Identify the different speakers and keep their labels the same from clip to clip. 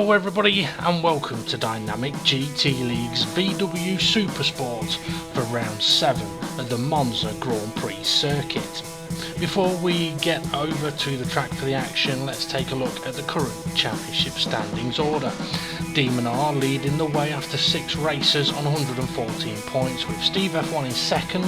Speaker 1: Hello everybody and welcome to Dynamic GT League's VW Supersport for round 7 at the Monza Grand Prix circuit. Before we get over to the track for the action, let's take a look at the current championship standings order. Demon R leading the way after 6 races on 114 points, with Steve F1 in 2nd,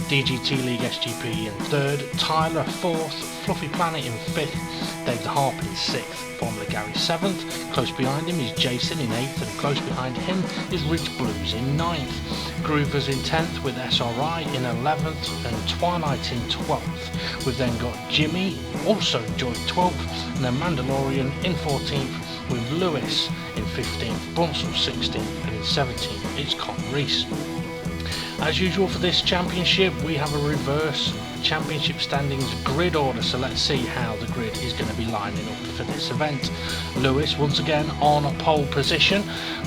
Speaker 1: DGT League SGP in 3rd, Tyler 4th, Fluffy Planet in 5th, Dave the Harp in 6th, Formula Gary 7th, close behind him is Jason in 8th, and close behind him is Rich Blues in 9th. Groovers in 10th with SRI in 11th and Twilight in 12th. We've then got Jimmy, also joined 12th, and then Mandalorian in 14th with Lewis in 15th, Brunsell 16th, and in 17th it's Con Reese. As usual for this championship, we have a reverse championship standings grid order, so let's see how the grid is going to be lining up for this event. Lewis once again on pole position,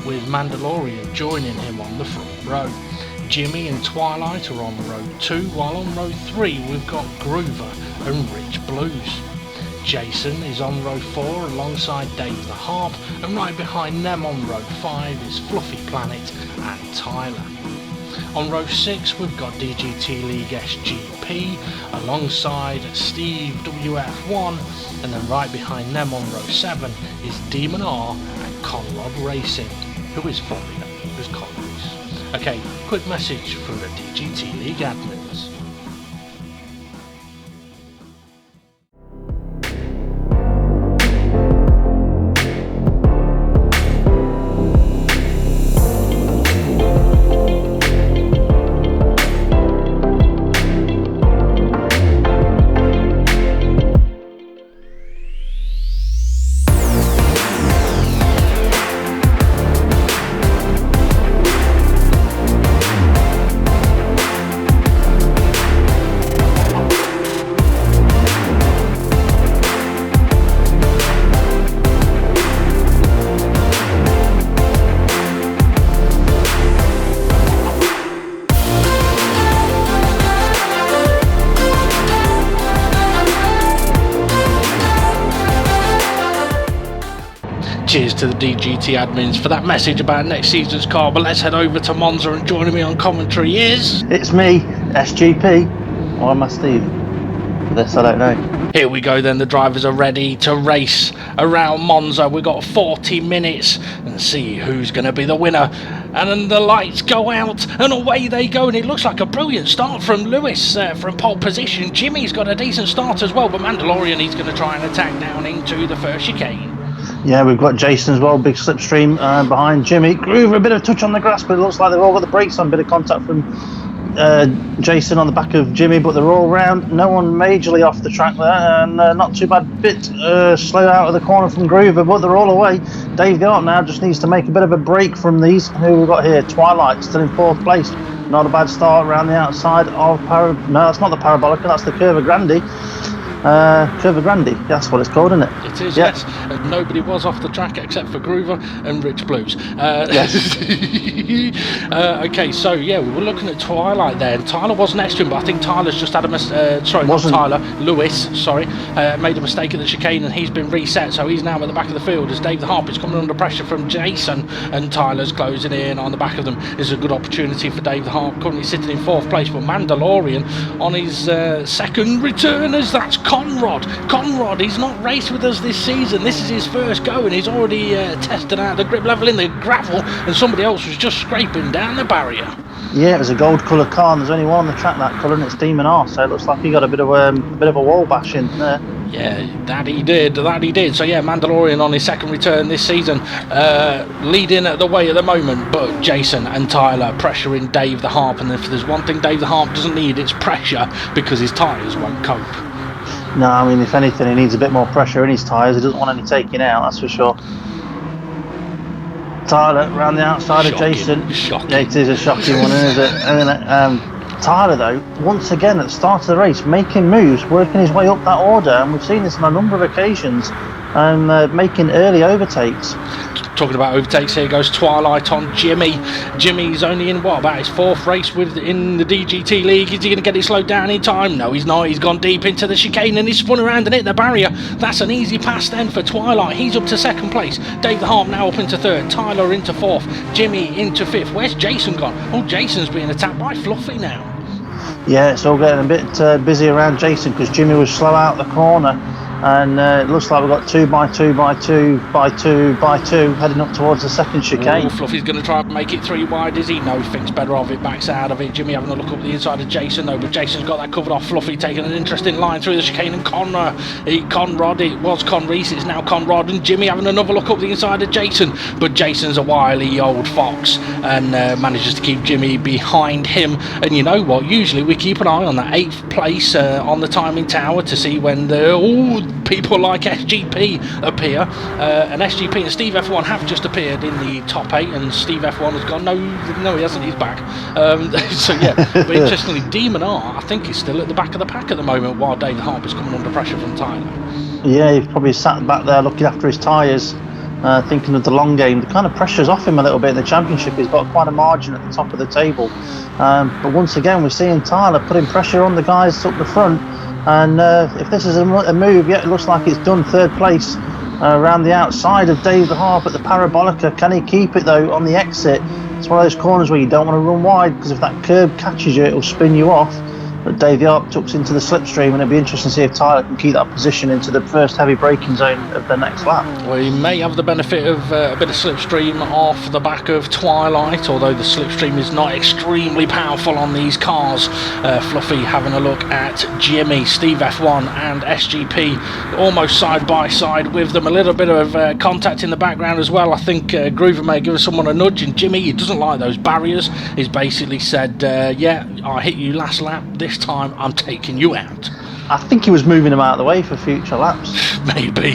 Speaker 1: with Mandalorian joining him on the front row. Jimmy and Twilight are on row 2, while on row 3 we've got Groover and Rich Blues. Jason is on row 4 alongside Dave the Harp, and right behind them on row 5 is Fluffy Planet and Tyler. On row 6 we've got DGT League SGP alongside Steve WF1, and then right behind them on row 7 is Demon R and Conrad Racing, who is formerly known as Conrace. Okay, quick message from the DGT League admins. Cheers to the DGT admins for that message about next season's car, but let's head over to Monza, and joining me on commentary is...
Speaker 2: It's me, SGP. Or am I Steve? For this, I don't know.
Speaker 1: Here we go then, the drivers are ready to race around Monza. We've got 40 minutes and see who's going to be the winner. And then the lights go out and away they go, and it looks like a brilliant start from Lewis from pole position. Jimmy's got a decent start as well, but Mandalorian, he's going to try and attack down into the first chicane.
Speaker 2: Yeah, we've got Jason as well, big slipstream behind Jimmy. Groover, a bit of touch on the grass, but it looks like they've all got the brakes on. Bit of contact from Jason on the back of Jimmy, but they're all round. No one majorly off the track there, and not too bad. Bit slow out of the corner from Groover, but they're all away. Dave Gart now just needs to make a bit of a break from these. Who we've got here? Twilight still in 4th place. Not a bad start around the outside of No, that's not the Parabolica, that's the Curva Grande. Curva Grande, that's what it's called, isn't it?
Speaker 1: It is, yeah. Yes. Nobody was off the track except for Groover and Rich Blues.
Speaker 2: Yes.
Speaker 1: Okay, so yeah, we were looking at Twilight there, and Tyler was next to him, but I think Tyler's just had Lewis, made a mistake at the chicane, and he's been reset, so he's now at the back of the field as Dave the Harp is coming under pressure from Jason, and Tyler's closing in on the back of them. Is a good opportunity for Dave the Harp, currently sitting in 4th place, but Mandalorian on his second return, as that's Conrad, he's not raced with us this season. This is his first go, and he's already tested out the grip level in the gravel, and somebody else was just scraping down the barrier.
Speaker 2: Yeah, it was a gold coloured car, and there's only one on the track that colour, and it's Demon R, so it looks like he got a bit of a wall bash in there.
Speaker 1: Yeah, that he did. So yeah, Mandalorian on his second return this season, leading the way at the moment, but Jason and Tyler pressuring Dave the Harp, and if there's one thing Dave the Harp doesn't need, it's pressure, because his tyres won't cope.
Speaker 2: No, I mean, if anything, he needs a bit more pressure in his tyres. He doesn't want any taking out, that's for sure. Tyler around the outside of Jason.
Speaker 1: Shocking.
Speaker 2: Yeah, it is a shocking one, isn't it? Tyler, though, once again at the start of the race, making moves, working his way up that order, and we've seen this on a number of occasions, and making early overtakes.
Speaker 1: Talking about overtakes, here goes Twilight on Jimmy. Jimmy's only in about his 4th race in the DGT League. Is he going to get it slowed down in time? No, he's not. He's gone deep into the chicane and he's spun around and hit the barrier. That's an easy pass then for Twilight. He's up to 2nd place. Dave the Harp now up into 3rd. Tyler into 4th. Jimmy into 5th. Where's Jason gone? Oh, Jason's being attacked by Fluffy now.
Speaker 2: Yeah, it's all getting a bit busy around Jason because Jimmy was slow out the corner. And it looks like we've got 2 by 2 by 2 by 2 by 2 heading up towards the 2nd chicane.
Speaker 1: Ooh, Fluffy's going to try and make it 3 wide, is he? No, he thinks better of it, backs out of it. Jimmy having a look up the inside of Jason though, but Jason's got that covered off. Fluffy taking an interesting line through the chicane, and Conrad, it was Conreese, it's now Conrad, and Jimmy having another look up the inside of Jason, but Jason's a wily old fox and manages to keep Jimmy behind him. And you know what, usually we keep an eye on that 8th place on the timing tower to see when people like SGP appear, and SGP and Steve F1 have just appeared in the top 8, and Steve F1 has gone, no he hasn't, he's back. So yeah, but interestingly, Demon R I think is still at the back of the pack at the moment, while David Harp is coming under pressure from Tyler. Yeah,
Speaker 2: he's probably sat back there looking after his tyres, thinking of the long game. The kind of pressure's off him a little bit in the championship. He's got quite a margin at the top of the table, but once again we're seeing Tyler putting pressure on the guys up the front. And if this is a move, yeah, it looks like it's done. 3rd place around the outside of Dave the Harp at the Parabolica. Can he keep it though on the exit? It's one of those corners where you don't want to run wide, because if that curb catches you, it'll spin you off. But Dave the Harp tucks into the slipstream, and it'll be interesting to see if Tyler can keep that position into the first heavy braking zone of the next lap.
Speaker 1: Well, he may have the benefit of a bit of slipstream off the back of Twilight, although the slipstream is not extremely powerful on these cars. Fluffy having a look at Jimmy, Steve F1 and SGP almost side by side with them. A little bit of contact in the background as well. I think Groover may give someone a nudge, and Jimmy, he doesn't like those barriers. He's basically said, yeah, I hit you last lap, this time I'm taking you out.
Speaker 2: I think he was moving him out of the way for future laps.
Speaker 1: Maybe.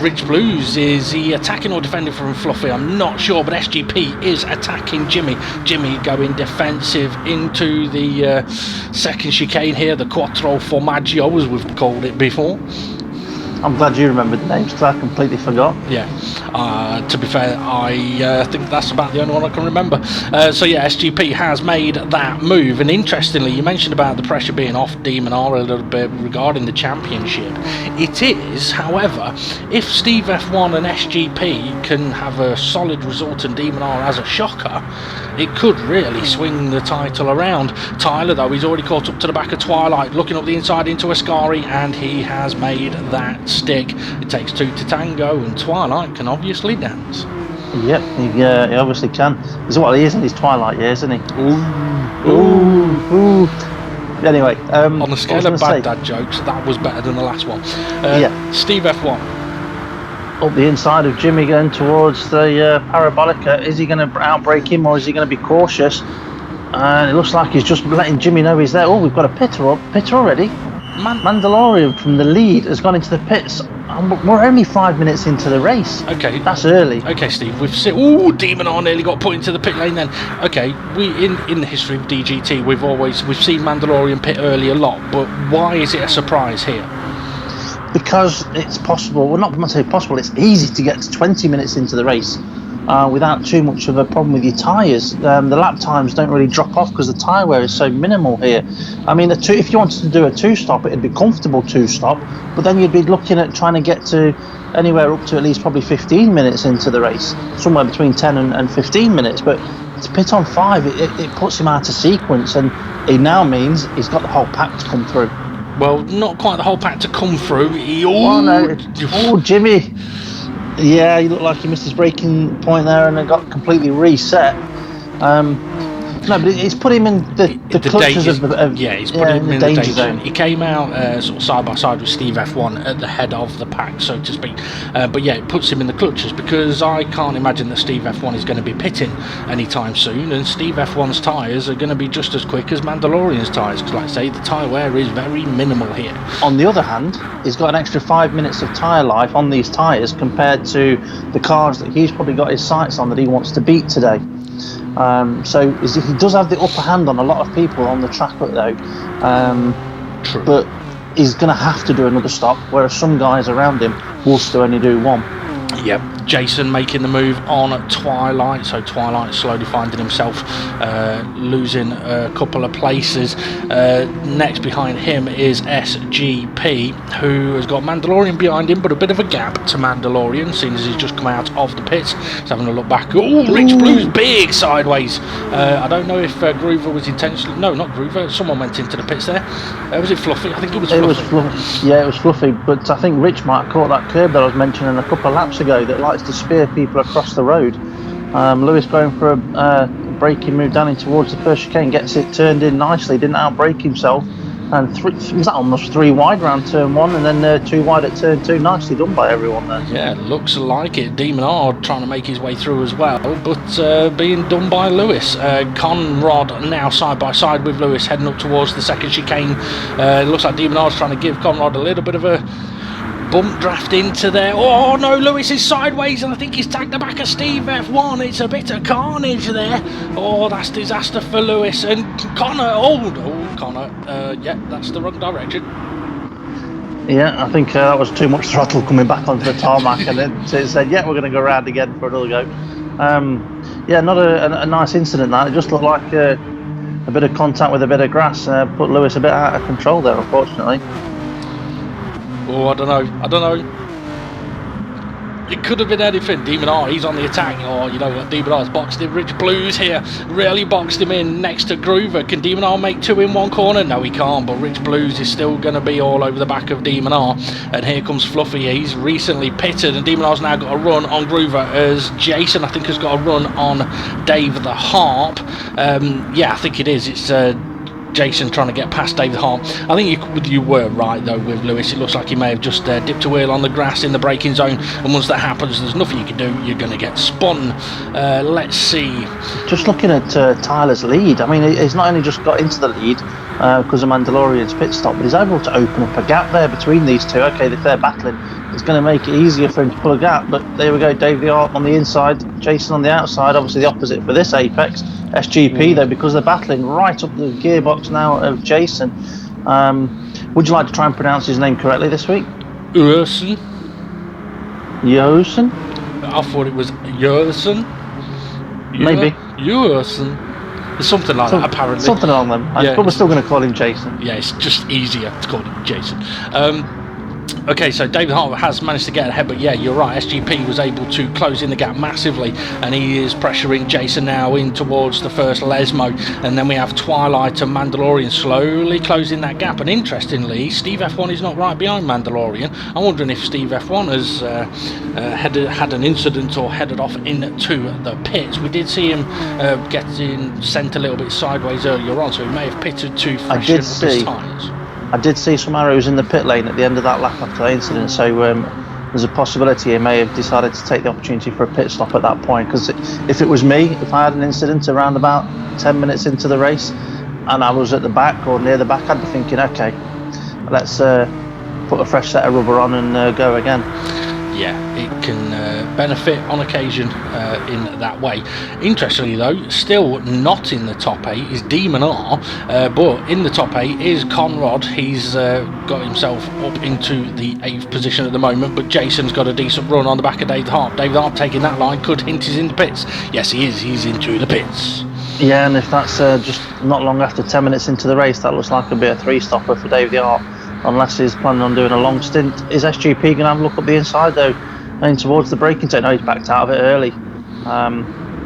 Speaker 1: Rich Blues, is he attacking or defending from Fluffy? I'm not sure, but SGP is attacking Jimmy. Jimmy going defensive into the 2nd chicane here, the Quattro Formaggio as we've called it before.
Speaker 2: I'm glad you remembered the names, because I completely forgot.
Speaker 1: Yeah, to be fair, I think that's about the only one I can remember. So yeah, SGP has made that move, and interestingly, you mentioned about the pressure being off Demon R a little bit regarding the championship. It is, however, if Steve F1 and SGP can have a solid result and Demon R has a shocker, it could really swing the title around. Tyler, though, he's already caught up to the back of Twilight, looking up the inside into Ascari, and he has made that stick. It takes 2 to tango, and Twilight can obviously dance.
Speaker 2: Yep, he obviously can. This is what he is in his Twilight years, isn't he? Ooh. Anyway,
Speaker 1: on the scale of bad dad jokes, that was better than the last one. Yeah. Steve F1.
Speaker 2: Up the inside of Jimmy going towards the Parabolica. Is he going to outbrake him, or is he going to be cautious? And it looks like he's just letting Jimmy know he's there. Oh, we've got a pitter already. Mandalorian from the lead has gone into the pits. We're only 5 minutes into the race.
Speaker 1: Okay,
Speaker 2: that's early.
Speaker 1: Okay, Steve, we've seen. Demon R nearly got put into the pit lane. Then, okay, we in the history of DGT, we've seen Mandalorian pit early a lot, but why is it a surprise here?
Speaker 2: Because it's possible. Well, not say possible. It's easy to get to 20 minutes into the race without too much of a problem with your tyres. The lap times don't really drop off because the tyre wear is so minimal here. I mean, if you wanted to do a 2-stop, it'd be comfortable 2-stop, but then you'd be looking at trying to get to anywhere up to at least probably 15 minutes into the race, somewhere between 10 and 15 minutes. But to pit on 5, it puts him out of sequence, and it now means he's got the whole pack to come through.
Speaker 1: Well, not quite the whole pack to come through.
Speaker 2: Jimmy. Yeah, he looked like he missed his braking point there and then got completely reset. No, but it's put him in the clutches of
Speaker 1: he's put him in the danger zone. He came out sort of side by side with Steve F1 at the head of the pack, so to speak. But yeah, it puts him in the clutches, because I can't imagine that Steve F1 is going to be pitting anytime soon, and Steve F1's tyres are going to be just as quick as Mandalorian's tyres, because like I say, the tyre wear is very minimal here.
Speaker 2: On the other hand, he's got an extra 5 minutes of tyre life on these tyres compared to the cars that he's probably got his sights on that he wants to beat today. So he does have the upper hand on a lot of people on the track though.
Speaker 1: True.
Speaker 2: But he's going to have to do another stop, whereas some guys around him will still only do one.
Speaker 1: Yep, Jason making the move on Twilight, so Twilight slowly finding himself losing a couple of places. Next behind him is SGP, who has got Mandalorian behind him, but a bit of a gap to Mandalorian, seeing as he's just come out of the pits. He's having a look back. Oh, Rich Blue's big sideways. I don't know if Groover was intentional. No, not Groover. Someone went into the pits there. Was it Fluffy? I think it was Fluffy.
Speaker 2: Yeah, it was Fluffy, but I think Rich might have caught that curb that I was mentioning a couple of laps ago that likes to spear people across the road. Lewis going for a braking move down in towards the first chicane, gets it turned in nicely, didn't outbrake himself, and was that almost 3 wide round turn 1 and then 2 wide at turn 2. Nicely done by everyone there.
Speaker 1: Yeah, looks like it. Demon R trying to make his way through as well, but being done by Lewis. Conrad now side by side with Lewis, heading up towards the second chicane. It looks like Demon R's trying to give Conrad a little bit of a bump draft into there. Oh no, Lewis is sideways and I think he's tagged the back of Steve F1. It's a bit of carnage there. Oh, that's disaster for Lewis. And Connor, Connor, yeah, that's the wrong direction.
Speaker 2: Yeah, I think that was too much throttle coming back onto the tarmac, and then it said, yeah, we're going to go round again for another go. Yeah, not a nice incident that. It just looked like a bit of contact with a bit of grass, put Lewis a bit out of control there, unfortunately.
Speaker 1: Oh, I don't know. It could have been anything. Demon R, he's on the attack. Oh, you know what? Demon R's boxed in. Rich Blues here. Really boxed him in next to Groover. Can Demon R make 2 in 1 corner? No, he can't. But Rich Blues is still going to be all over the back of Demon R. And here comes Fluffy. He's recently pitted. And Demon R's now got a run on Groover, as Jason, I think, has got a run on Dave the Harp. Yeah, I think it is. It's Jason trying to get past Dave the Harp. I think you were right though with Lewis. It looks like he may have just dipped a wheel on the grass in the braking zone, and once that happens there's nothing you can do. You're going to get spun. Let's see.
Speaker 2: Just looking at Tyler's lead, I mean, he's not only just got into the lead because of Mandalorian's pit stop, but he's able to open up a gap there between these two. Okay, if they're battling, it's going to make it easier for him to pull a gap, but there we go. Dave the Harp on the inside, Jason on the outside. Obviously the opposite for this Apex. SGP though, because they're battling right up the gearbox now of Jason. Would you like to try and pronounce his name correctly this week?
Speaker 1: Urson.
Speaker 2: Yosen?
Speaker 1: I thought it was Urson.
Speaker 2: Maybe.
Speaker 1: Urson. There's something like that apparently.
Speaker 2: Something along them.
Speaker 1: Yeah,
Speaker 2: but we're still going to call him Jason.
Speaker 1: Yeah, it's just easier to call him Jason. Okay, so David Hart has managed to get ahead, but yeah, you're right, SGP was able to close in the gap massively, and he is pressuring Jason now in towards the first Lesmo, and then we have Twilight and Mandalorian slowly closing that gap. And interestingly, Steve F1 is not right behind Mandalorian. I'm wondering if Steve F1 has had an incident or headed off into the pits. We did see him getting sent a little bit sideways earlier on, so he may have pitted to freshen up his tyres.
Speaker 2: I did see some arrows in the pit lane at the end of that lap after the incident, so there's a possibility he may have decided to take the opportunity for a pit stop at that point, because if it was me, if I had an incident around about 10 minutes into the race and I was at the back or near the back, I'd be thinking, okay, let's put a fresh set of rubber on and go again.
Speaker 1: Yeah, it can benefit on occasion in that way. Interestingly though, still not in the top 8 is Demon R, but in the top 8 is Conrad. He's got himself up into the 8th position at the moment, but Jason's got a decent run on the back of Dave the Harp. Dave the Harp taking that line could hint he's in the pits. Yes, he is. He's into the pits. Yeah,
Speaker 2: and if that's just not long after 10 minutes into the race, that looks like a bit of 3-stopper for Dave the Harp. Unless he's planning on doing a long stint. Is SGP going to have a look up the inside though, and towards the braking zone? No, he's backed out of it early.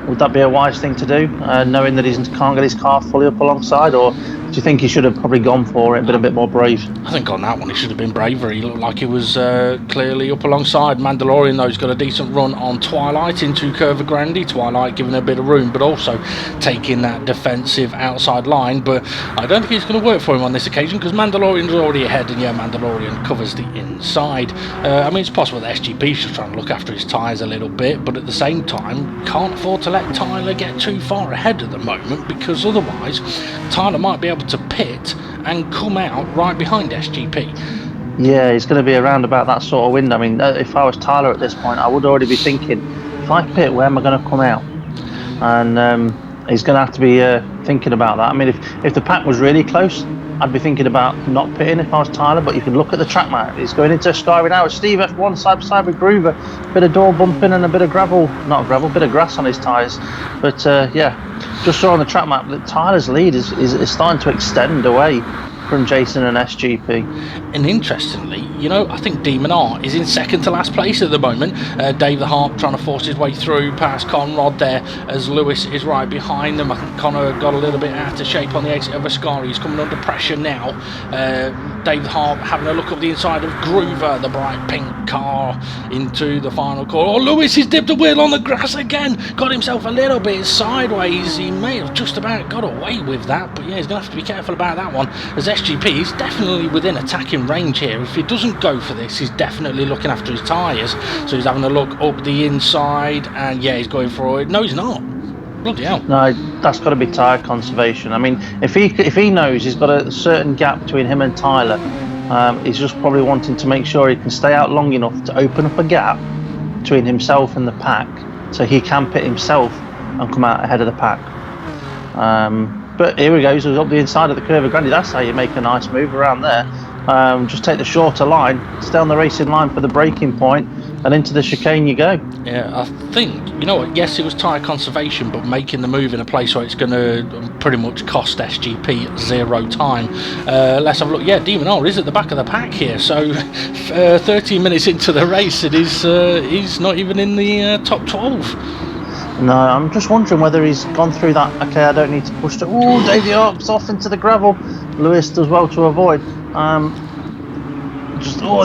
Speaker 2: Would that be a wise thing to do, knowing that he can't get his car fully up alongside, or do you think he should have probably gone for it, been a bit more brave?
Speaker 1: I think on that one he should have been braver. He looked like he was clearly up alongside. Mandalorian though has got a decent run on Twilight into Curva Grande. Twilight giving a bit of room, but also taking that defensive outside line. But I don't think it's going to work for him on this occasion, because Mandalorian's already ahead, and yeah, Mandalorian covers the inside. I mean, it's possible that SGP's just trying to look after his tyres a little bit, but at the same time can't afford to let Tyler get too far ahead at the moment, because otherwise Tyler might be able to pit and come out right behind SGP.
Speaker 2: Yeah, he's going to be around about that sort of window. I mean, if I was Tyler at this point, I would already be thinking, if I pit, where am I going to come out? And he's going to have to be thinking about that. I mean, if the pack was really close, I'd be thinking about not pitting if I was Tyler, but you can look at the track map. He's going into Sky now. Steve F1 side by side with Groover. Bit of door bumping and a bit of gravel, not gravel, bit of grass on his tyres. But yeah, just saw on the track map that Tyler's lead is starting to extend away from Jason and SGP.
Speaker 1: And interestingly, you know, I think Demon R is in second to last place at the moment. Dave the Harp trying to force his way through past Conrad there as Lewis is right behind them. I think Connor got a little bit out of shape on the exit of Ascari. He's coming under pressure now. Dave the Harp having a look up the inside of Groover, the bright pink car into the final corner. Oh, Lewis has dipped a wheel on the grass again. Got himself a little bit sideways. He may have just about got away with that, but yeah, he's going to have to be careful about that one. As SGP is definitely within attacking range here. If he doesn't go for this, he's definitely looking after his tyres. So he's having a look up the inside, and yeah, he's going for it. No, he's not. Bloody hell.
Speaker 2: No, that's got to be tyre conservation. I mean, if he knows he's got a certain gap between him and Tyler, he's just probably wanting to make sure he can stay out long enough to open up a gap between himself and the pack, so he can pit himself and come out ahead of the pack. But here he goes, up the inside of the curve of Grandy. That's how you make a nice move around there. Just take the shorter line, stay on the racing line for the braking point, and into the chicane you go.
Speaker 1: Yeah, I think, you know what, yes, it was tyre conservation, but making the move in a place where it's going to pretty much cost SGP 0 time. Let's have a look. Yeah, Demon R is at the back of the pack here, so 13 minutes into the race, he's not even in the top 12.
Speaker 2: No, I'm just wondering whether he's gone through that. Okay, I don't need to push it. Oh, Davey Harp's off into the gravel. Lewis does well to avoid. And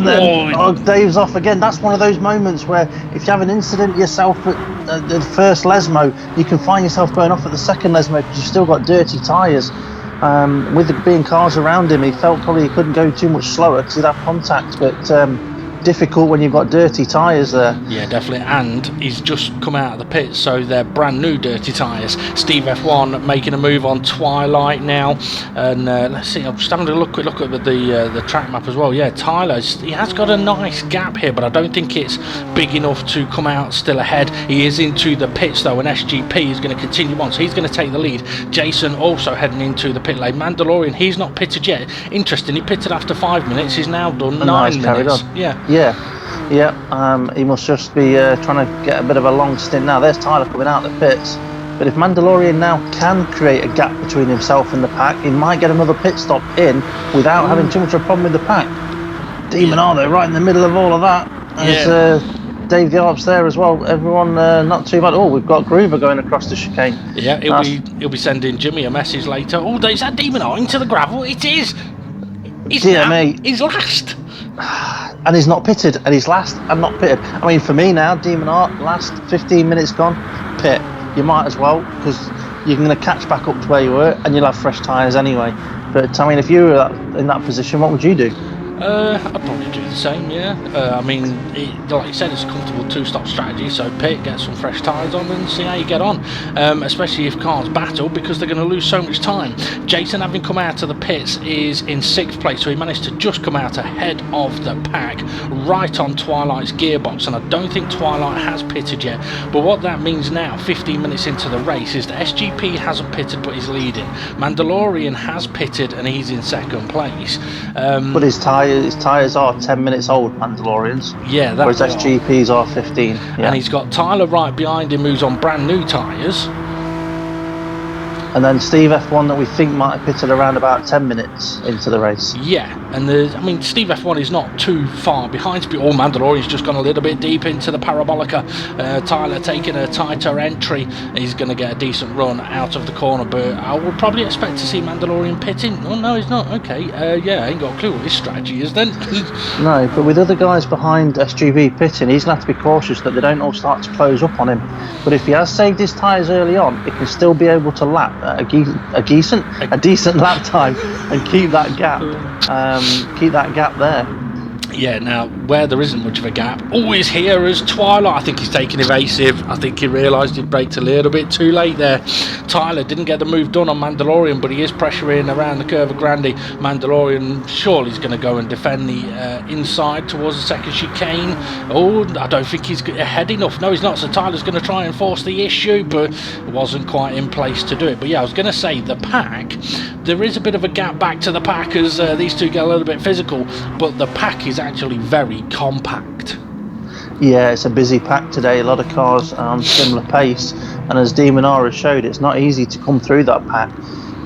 Speaker 2: then Dave's off again. That's one of those moments where if you have an incident yourself at the first Lesmo, you can find yourself going off at the second Lesmo because you've still got dirty tyres. With there being cars around him, he felt probably he couldn't go too much slower because he'd have contact, but difficult when you've got dirty tyres there.
Speaker 1: Yeah, definitely. And he's just come out of the pits, so they're brand new dirty tyres. Steve F1 making a move on Twilight now, and let's see, I'm just having a quick look at the track map as well. Yeah, he has got a nice gap here, but I don't think it's big enough to come out still ahead. He is into the pits though, and SGP is going to continue on, so he's going to take the lead. Jason also heading into the pit lane. Mandalorian, he's not pitted yet. Interesting, he pitted after 5 minutes. He's now done 9 minutes.
Speaker 2: Yeah, he must just be trying to get a bit of a long stint now. There's Tyler coming out of the pits. But if Mandalorian now can create a gap between himself and the pack, he might get another pit stop in without having too much of a problem with the pack. Demon R though, right in the middle of all of that. There's Dave the Harp's there as well. Everyone not too bad. Oh, we've got Groover going across the chicane.
Speaker 1: Yeah, he'll be sending Jimmy a message later. Oh, is that Demon R into the gravel? It is. He's last.
Speaker 2: And he's not pitted, and he's last and not pitted. I mean, for me now, Demon Art, last 15 minutes gone, pit. You might as well, because you're going to catch back up to where you were, and you'll have fresh tyres anyway. But I mean, if you were in that position, what would you do?
Speaker 1: I'd probably do the same, yeah. I mean, like you said, it's a comfortable two-stop strategy, so pit, get some fresh tyres on and see how you get on, especially if cars battle, because they're going to lose so much time. Jason, having come out of the pits, is in 6th place, so he managed to just come out ahead of the pack, right on Twilight's gearbox, and I don't think Twilight has pitted yet, but what that means now, 15 minutes into the race, is that SGP hasn't pitted but he's leading. Mandalorian has pitted and he's in 2nd place.
Speaker 2: But his tyres are 10 minutes old, Mandalorians.
Speaker 1: Yeah,
Speaker 2: whereas SGP's are 15. Yeah.
Speaker 1: And he's got Tyler right behind him, who's on brand new tyres.
Speaker 2: And then Steve F1 that we think might have pitted around about 10 minutes into the race.
Speaker 1: Yeah, and Steve F1 is not too far behind. Mandalorian's just gone a little bit deep into the Parabolica. Tyler taking a tighter entry. He's going to get a decent run out of the corner, but I would probably expect to see Mandalorian pitting. Oh, no, he's not. Okay, I ain't got a clue what his strategy is then.
Speaker 2: No, but with other guys behind SGP pitting, he's going to have to be cautious that they don't all start to close up on him. But if he has saved his tyres early on, he can still be able to lap a decent lap time and keep that gap there.
Speaker 1: Yeah, now where there isn't much of a gap, always here as Twilight. I think he's taking evasive. I think he realised he'd braked a little bit too late there. Tyler didn't get the move done on Mandalorian, but he is pressuring around the curve of Grandi. Mandalorian surely he's going to go and defend the inside towards the second chicane. Oh, I don't think he's ahead enough. No, he's not. So Tyler's going to try and force the issue, but wasn't quite in place to do it. But yeah, I was going to say the pack, there is a bit of a gap back to the pack as these two get a little bit physical, but the pack is actually very compact.
Speaker 2: Yeah, it's a busy pack today. A lot of cars on similar pace, and as Demon R has showed, it's not easy to come through that pack.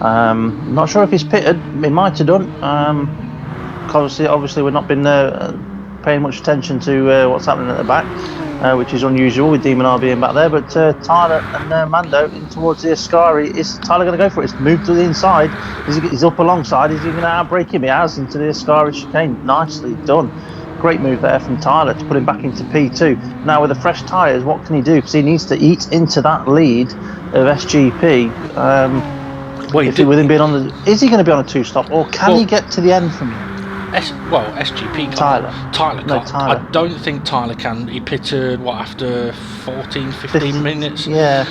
Speaker 2: Not sure if he's pitted. He might have done. Obviously, we've not been paying much attention to what's happening at the back, which is unusual with Demon R being back there. But Tyler and Mando in towards the Ascari. Is Tyler going to go for it? It's moved to the inside. He's up alongside. Is he going to outbrake him? He has into the Ascari chicane. Nicely done. Great move there from Tyler to put him back into P2. Now with the fresh tyres, what can he do? Because he needs to eat into that lead of SGP. With him being on the, is he going to be on a two-stop, or can he get to the end from him?
Speaker 1: SGP can't. Tyler can't. I don't think Tyler can. He pitted, after 14, 15 minutes?
Speaker 2: Yeah.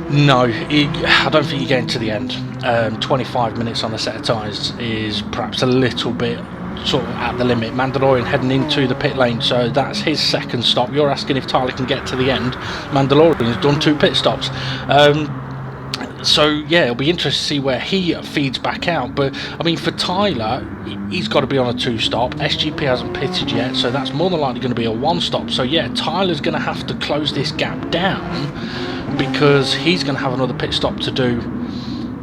Speaker 1: No, I don't think he getting to the end. 25 minutes on a set of tyres is perhaps a little bit sort of at the limit. Mandalorian heading into the pit lane, so that's his second stop. You're asking if Tyler can get to the end. Mandalorian has done 2 pit stops. So yeah, it'll be interesting to see where he feeds back out. But I mean, for Tyler, he's got to be on a 2-stop. SGP hasn't pitted yet, so that's more than likely going to be a 1-stop. So yeah, Tyler's going to have to close this gap down, because he's going to have another pit stop to do.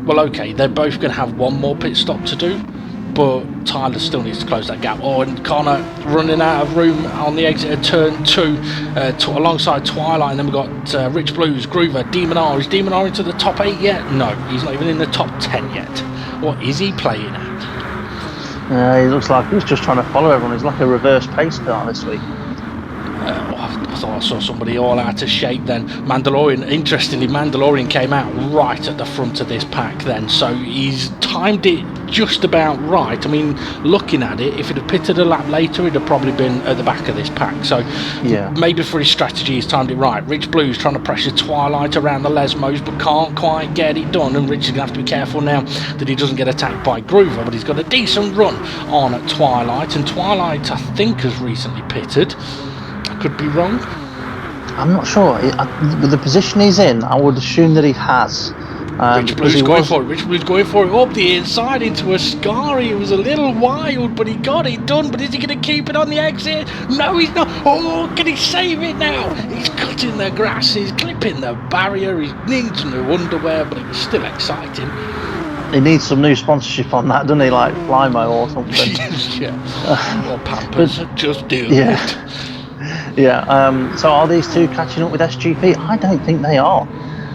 Speaker 1: Well, okay, they're both going to have one more pit stop to do, but Tyler still needs to close that gap. And Connor running out of room on the exit of turn 2 alongside Twilight, and then we've got Rich Blues, Groover, Demon R. Is Demon R into the top 8 yet? No, he's not even in the top 10 yet. What is he playing at?
Speaker 2: He looks like he's just trying to follow everyone. He's like a reverse pace car this week.
Speaker 1: I thought I saw somebody all out of shape then. Interestingly, Mandalorian came out right at the front of this pack then, so he's timed it just about right. I mean, looking at it, if he'd have pitted a lap later, he'd have probably been at the back of this pack. So yeah, maybe for his strategy, he's timed it right. Rich Blue's trying to pressure Twilight around the Lesmos, but can't quite get it done, and Rich is going to have to be careful now that he doesn't get attacked by Groover, but he's got a decent run on at Twilight, and Twilight, I think, has recently pitted. Could be wrong.
Speaker 2: I'm not sure. With the position he's in, I would assume that he has.
Speaker 1: Rich Blue's going for it. Rich Blue's going for it up the inside into Ascari. It was a little wild, but he got it done. But is he going to keep it on the exit? No, he's not. Oh, can he save it now? He's cutting the grass. He's clipping the barrier. He needs new underwear, but it was still exciting.
Speaker 2: He needs some new sponsorship on that, doesn't he? Like Flymo or something.
Speaker 1: Yeah. Or Pampers. Just do it.
Speaker 2: Yeah, so are these two catching up with SGP? I don't think they are.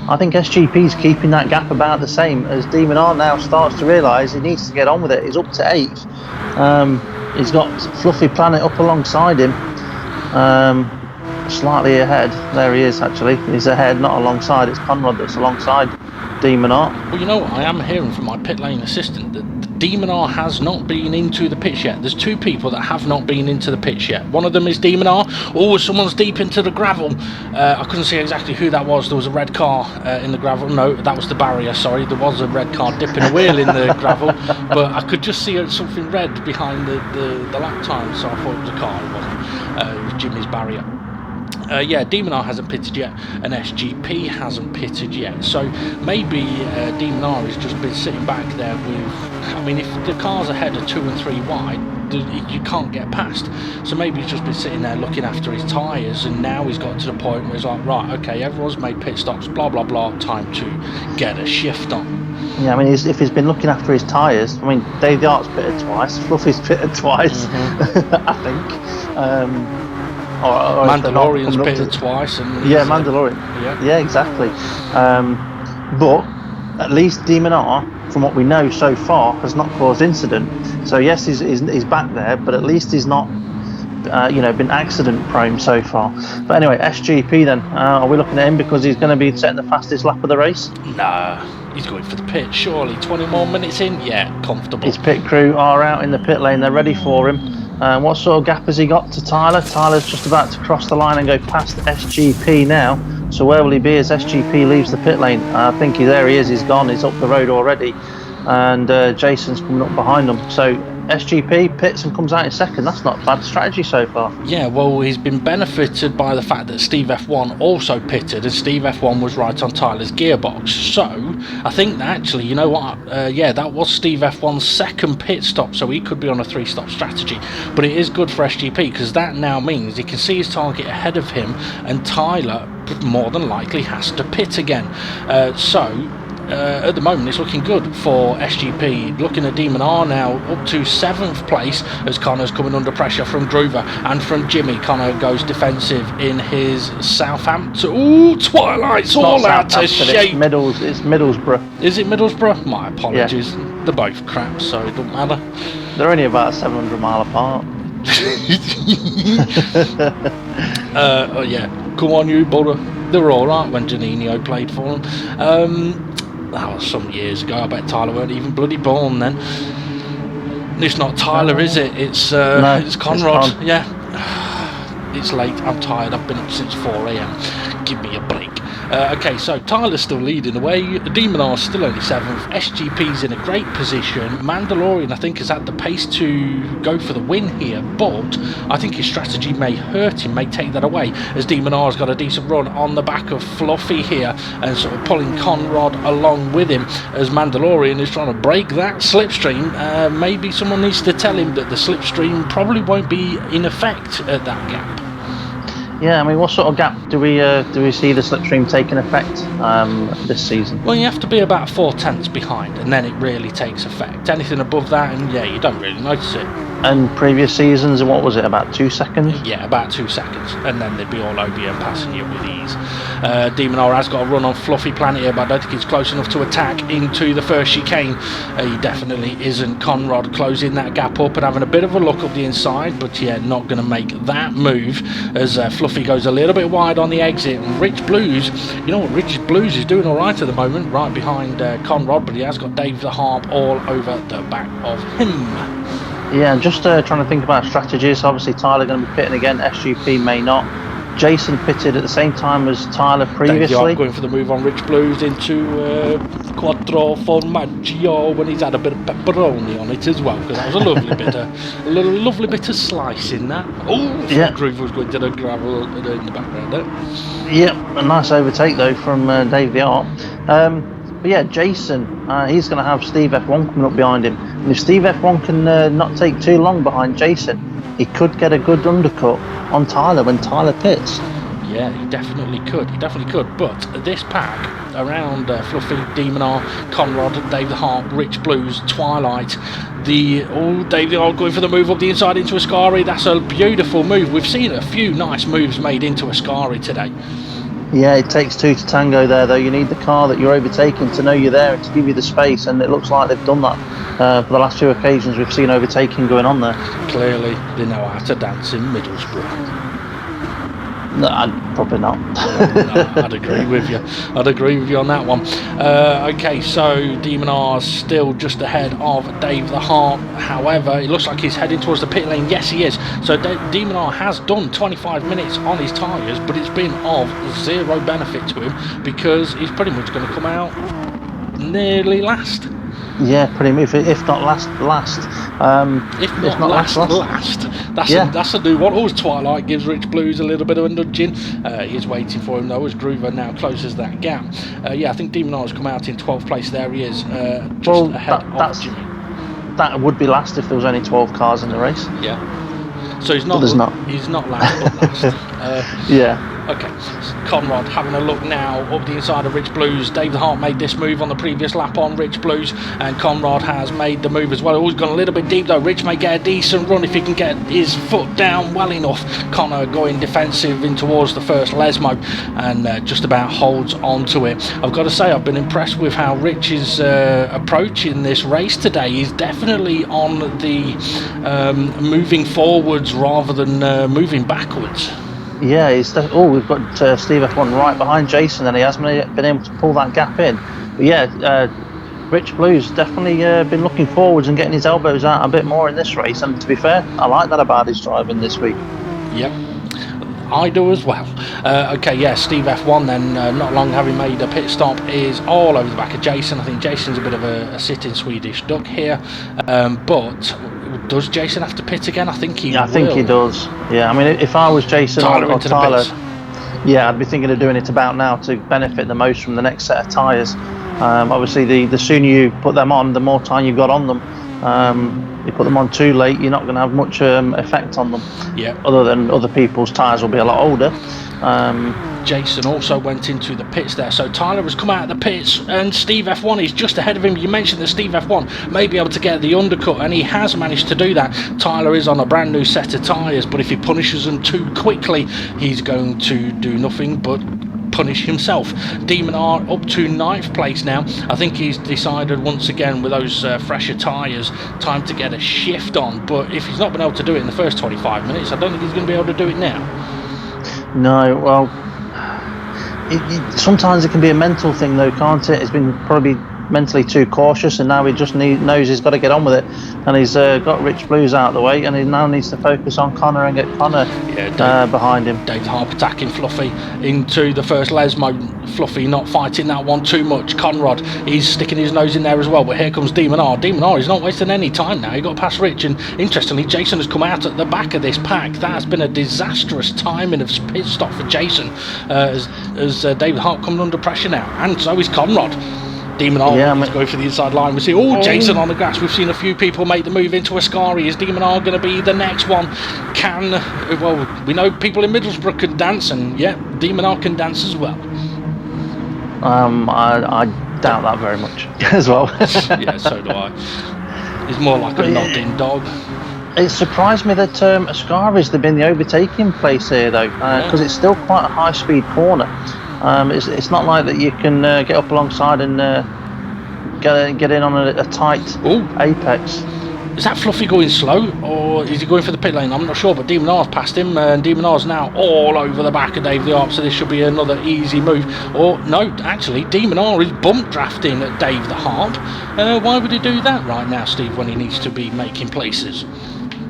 Speaker 2: I think SGP's keeping that gap about the same, as Demon R now starts to realise he needs to get on with it. He's up to 8th. He's got Fluffy Planet up alongside him, slightly ahead. There he is, actually. He's ahead, not alongside. It's Conrad that's alongside Demon R.
Speaker 1: Well, you know what? I am hearing from my pit lane assistant that Demon R has not been into the pitch yet. There's 2 people that have not been into the pitch yet. One of them is Demon R. Oh, someone's deep into the gravel. I couldn't see exactly who that was. There was a red car in the gravel. No, that was the barrier, sorry. There was a red car dipping a wheel in the gravel, but I could just see something red behind the lap time, so I thought it was a car. It wasn't. It was Jimmy's barrier. Yeah, Demon R hasn't pitted yet, and SGP hasn't pitted yet. So maybe Demon R has just been sitting back there with. I mean, if the cars ahead are 2 and 3 wide, you can't get past. So maybe he's just been sitting there looking after his tyres, and now he's got to the point where he's like, right, okay, everyone's made pit stops, blah blah blah, time to get a shift on.
Speaker 2: Yeah, I mean, if he's been looking after his tyres, I mean, Dave the Art's pitted twice, Fluffy's pitted twice, I think. Or
Speaker 1: Mandalorian's pitted twice. And
Speaker 2: Mandalorian. Yeah, exactly. But at least Demon R, from what we know so far, has not caused incident. So yes, he's back there, but at least he's not, been accident prone so far. But anyway, SGP then, are we looking at him because he's going to be setting the fastest lap of the race?
Speaker 1: Nah, he's going for the pit, surely. 20 more minutes in? Yeah, comfortable.
Speaker 2: His pit crew are out in the pit lane, they're ready for him. What sort of gap has he got to Tyler? Tyler's just about to cross the line and go past SGP now. So where will he be as SGP leaves the pit lane? I think there he is. He's gone. He's up the road already, and Jason's coming up behind him. So SGP pits and comes out in second. That's not a bad strategy so far.
Speaker 1: Yeah, well, he's been benefited by the fact that Steve F1 also pitted, and Steve F1 was right on Tyler's gearbox. So I think that actually, you know what? Yeah, that was Steve F1's second pit stop, so he could be on a 3-stop strategy. But it is good for SGP because that now means he can see his target ahead of him, and Tyler more than likely has to pit again. At the moment it's looking good for SGP. Looking at Demon R now up to 7th place as Connor's coming under pressure from Groover and from Jimmy. Connor goes defensive in his Southampton. Ooh, Twilight's all out of shape.
Speaker 2: It's Middlesbrough.
Speaker 1: Is it Middlesbrough? My apologies. Yeah. They're both crap, so it doesn't matter.
Speaker 2: They're only about 700 mile apart.
Speaker 1: Oh yeah, come on you brother. They were alright when Janino played for them. That was some years ago. I bet Tyler weren't even bloody born then. It's not Tyler, is it? It's Conrad.
Speaker 2: It's
Speaker 1: Yeah. It's late. I'm tired. I've been up since 4 a.m. Give me a break. Okay, so Tyler's still leading the way. Demon R's still only 7th. SGP's in a great position. Mandalorian, I think, has had the pace to go for the win here, but I think his strategy may hurt him, may take that away, as Demon R's got a decent run on the back of Fluffy here and sort of pulling Conrad along with him as Mandalorian is trying to break that slipstream. Maybe someone needs to tell him that the slipstream probably won't be in effect at that gap.
Speaker 2: Yeah, I mean, what sort of gap do we see the slipstream taking effect this season?
Speaker 1: Well, you have to be about 4/10 behind, and then it really takes effect. Anything above that, and yeah, you don't really notice it.
Speaker 2: And previous seasons, what was it, about 2 seconds?
Speaker 1: Yeah, about 2 seconds, and then they'd be all over you and passing you with ease. Demon R has got a run on Fluffy Planet here, but I don't think he's close enough to attack into the first chicane. He definitely isn't. Conrad closing that gap up and having a bit of a look up the inside, but yeah, not going to make that move as Fluffy goes a little bit wide on the exit. Rich Blues, you know what, Rich Blues is doing alright at the moment, right behind Conrad, but he has got Dave the Harp all over the back of him.
Speaker 2: Yeah, I'm just trying to think about strategies. Obviously, Tyler going to be pitting again. SGP may not. Jason pitted at the same time as Tyler previously.
Speaker 1: Going for the move on Rich Blues into Quattro Formaggio when he's had a bit of pepperoni on it as well, because that was a lovely bit of slice in that. Oh, yeah. Groove was going to the gravel in the background there.
Speaker 2: Yep, a nice overtake though from Dave the Art. But yeah, Jason, he's going to have Steve F1 coming up behind him. And if Steve F1 can not take too long behind Jason, he could get a good undercut on Tyler when Tyler pits.
Speaker 1: Yeah, he definitely could. But this pack around Fluffy, Demon R, Conrad, Dave the Harp, Rich Blues, Twilight, Dave the Harp going for the move up the inside into Ascari. That's a beautiful move. We've seen a few nice moves made into Ascari today.
Speaker 2: Yeah, it takes 2 to tango there, though. You need the car that you're overtaking to know you're there and to give you the space, and it looks like they've done that for the last 2 occasions we've seen overtaking going on there.
Speaker 1: Clearly, they know how to dance in Middlesbrough.
Speaker 2: No, probably not.
Speaker 1: No, I'd agree with you on that one. Okay, so Demon R's still just ahead of Dave the Harp. However, it looks like he's heading towards the pit lane. Yes, he is. So Demon R has done 25 minutes on his tyres, but it's been of zero benefit to him because he's pretty much going to come out nearly last.
Speaker 2: Yeah, pretty much. If not last.
Speaker 1: If not last. That's a new one. Oh, Twilight gives Rich Blues a little bit of a nudging. He's waiting for him though as Groover now closes that gap. Yeah, I think Demon R's come out in 12th place. There he is, just ahead of Jimmy.
Speaker 2: That would be last if there was only 12 cars in the race.
Speaker 1: Yeah. So he's not.
Speaker 2: But there's not.
Speaker 1: He's not last, but last.
Speaker 2: Yeah.
Speaker 1: Okay, Conrad having a look now up the inside of Rich Blues. Dave the Hart made this move on the previous lap on Rich Blues, and Conrad has made the move as well. Always gone a little bit deep though. Rich may get a decent run if he can get his foot down well enough. Connor going defensive in towards the first Lesmo and just about holds on to it. I've got to say, I've been impressed with how Rich is approaching this race today. He's definitely on the moving forwards rather than moving backwards.
Speaker 2: Yeah, we've got Steve F1 right behind Jason, and he hasn't been able to pull that gap in. But yeah, Rich Blue's definitely been looking forwards and getting his elbows out a bit more in this race, and to be fair, I like that about his driving this week.
Speaker 1: Yep, I do as well. Okay, yeah, Steve F1 then, not long having made a pit stop, is all over the back of Jason. I think Jason's a bit of a sitting Swedish duck here, but does Jason have to pit again? I think he will.
Speaker 2: I think he does. Yeah, I mean, if I was Jason or Tyler, yeah, I'd be thinking of doing it about now to benefit the most from the next set of tyres. Obviously, the sooner you put them on, the more time you've got on them. You put them on too late, you're not going to have much effect on them.
Speaker 1: Yeah.
Speaker 2: Other than other people's tyres will be a lot older.
Speaker 1: Jason also went into the pits there, so Tyler has come out of the pits and Steve F1 is just ahead of him. You mentioned that Steve F1 may be able to get the undercut, and he has managed to do that. Tyler is on a brand new set of tyres, but if he punishes them too quickly, he's going to do nothing but punish himself. Demon R up to 9th place now. I think he's decided once again with those fresher tyres, time to get a shift on, but if he's not been able to do it in the first 25 minutes, I don't think he's going to be able to do it now.
Speaker 2: No, well, sometimes it can be a mental thing though, can't it? He's been probably mentally too cautious, and now he just knows he's got to get on with it, and he's got Rich Blues out of the way, and he now needs to focus on Connor and get Connor behind him.
Speaker 1: Dave Harp attacking Fluffy into the first Lesmo. Fluffy not fighting that one too much. Conrad, he's sticking his nose in there as well, but here comes Demon R. Demon R is not wasting any time now. He got past Rich, and interestingly, Jason has come out at the back of this pack. That has been a disastrous timing of pit stop for Jason, as David Harp coming under pressure now, and so is Conrad. Demon R is going for the inside line. We see Jason on the grass. We've seen a few people make the move into Ascari. Is Demon R going to be the next one? We know people in Middlesbrough can dance, and yeah, Demon R can dance as well.
Speaker 2: I doubt that very much as well.
Speaker 1: Yeah, so do I. He's more like a nodding dog.
Speaker 2: It surprised me that Ascari's been the overtaking place here though, because it's still quite a high speed corner. It's not like that you can get up alongside and get in on a tight apex.
Speaker 1: Is that Fluffy going slow, or is he going for the pit lane? I'm not sure, but Demon R's passed him, and Demon R's now all over the back of Dave the Harp, so this should be another easy move. Or no, actually, Demon R is bump drafting at Dave the Harp. Why would he do that right now, Steve, when he needs to be making places?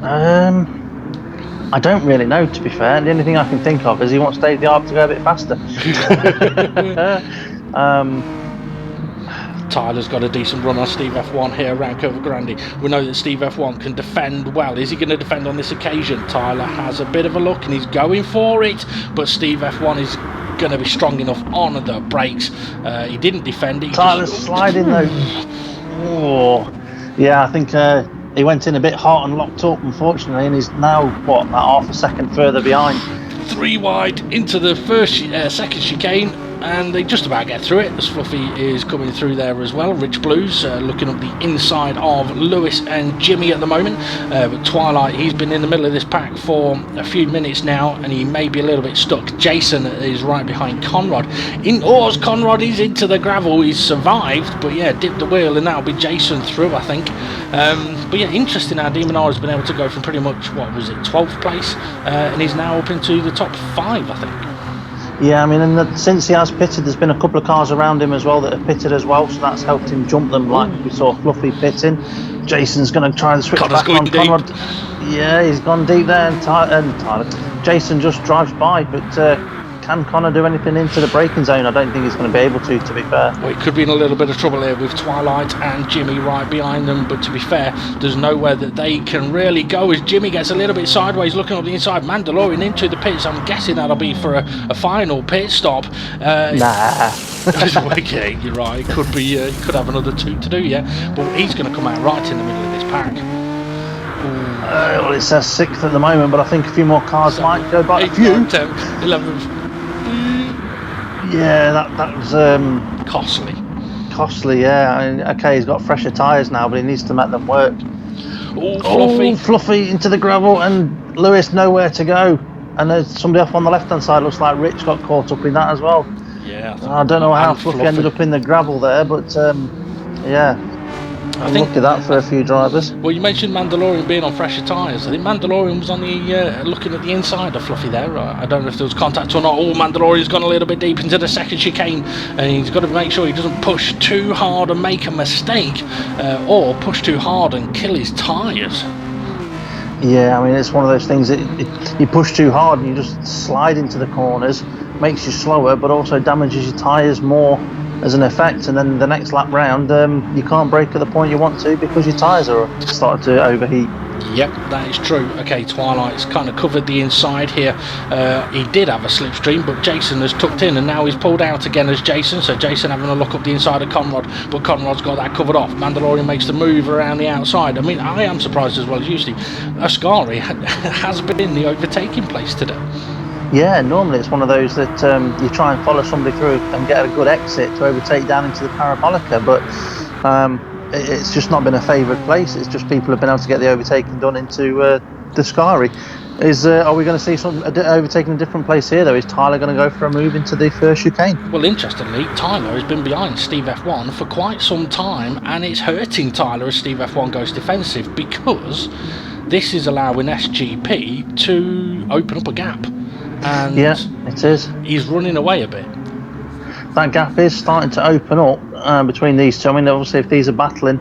Speaker 2: I don't really know, to be fair. The only thing I can think of is he wants Dave the Harp to go a bit faster.
Speaker 1: Tyler's got a decent run on Steve F1 here around Curva Grande. We know that Steve F1 can defend well. Is he going to defend on this occasion? Tyler has a bit of a look and he's going for it, but Steve F1 is going to be strong enough on the brakes. He didn't defend it.
Speaker 2: Tyler's sliding though. Oh, yeah, I think he went in a bit hot and locked up, unfortunately, and he's now, about half a second further behind.
Speaker 1: 3 wide into the second chicane, and they just about get through it as Fluffy is coming through there as well. Rich Blues looking up the inside of Lewis and Jimmy at the moment, but Twilight, he's been in the middle of this pack for a few minutes now, and he may be a little bit stuck. Jason is right behind Conrad. Conrad is into the gravel. He's survived, but yeah, dipped the wheel, and that'll be Jason through, I think. But yeah, interesting how Demon R has been able to go from pretty much 12th place, and he's now up into the top 5, I think.
Speaker 2: Yeah, I mean, since he has pitted, there's been a couple of cars around him as well that have pitted as well, so that's helped him jump them, like we saw Fluffy pitting. Jason's going to try and switch back on Conrad. Yeah, he's gone deep there, and Tyler. Jason just drives by, but can Connor do anything into the braking zone? I don't think he's going to be able to be fair.
Speaker 1: Well, he could be in a little bit of trouble here with Twilight and Jimmy right behind them, but to be fair, there's nowhere that they can really go as Jimmy gets a little bit sideways looking up the inside. Mandalorian into the pits. I'm guessing that'll be for a final pit stop.
Speaker 2: Nah.
Speaker 1: Okay, you're right. It could be. He could have another 2 to do, yeah. But he's going to come out right in the middle of this pack.
Speaker 2: Well, it says 6th at the moment, but I think a few more cars might go by.
Speaker 1: 8, 9, 10, 11.
Speaker 2: Yeah, that was costly, yeah. I mean, okay, he's got fresher tyres now, but he needs to make them work. Fluffy into the gravel, and Lewis nowhere to go, and there's somebody off on the left hand side. Looks like Rich got caught up in that as well.
Speaker 1: Yeah,
Speaker 2: I don't know how Fluffy ended up in the gravel there, but yeah.
Speaker 1: I think
Speaker 2: look at that for a few drivers.
Speaker 1: Well, you mentioned Mandalorian being on fresher tyres. I think Mandalorian was on the looking at the inside of Fluffy there. I don't know if there was contact or not. Oh, Mandalorian's gone a little bit deep into the second chicane, and he's got to make sure he doesn't push too hard and make a mistake, or push too hard and kill his tyres.
Speaker 2: Yeah, I mean, it's one of those things that you push too hard and you just slide into the corners, makes you slower, but also damages your tyres more as an effect. And then the next lap round, you can't brake at the point you want to because your tyres are starting to overheat.
Speaker 1: Yep, that is true. Okay, Twilight's kind of covered the inside here. He did have a slipstream, but Jason has tucked in, and now he's pulled out again as Jason. So Jason having a look up the inside of Conrad, but Conrad's got that covered off. Mandalorian makes the move around the outside. I mean, I am surprised as well as usually. Ascari has been in the overtaking place today.
Speaker 2: Yeah, normally it's one of those that you try and follow somebody through and get a good exit to overtake down into the Parabolica, but it's just not been a favoured place. It's just people have been able to get the overtaking done into the Scari. Are we going to see some overtaking in a different place here though? Is Tyler going to go for a move into the first chicane?
Speaker 1: Well, interestingly, Tyler has been behind Steve F1 for quite some time, and it's hurting Tyler as Steve F1 goes defensive, because this is allowing SGP to open up a gap. And
Speaker 2: yeah, it is.
Speaker 1: He's running away a bit.
Speaker 2: That gap is starting to open up between these two. I mean, obviously, if these are battling,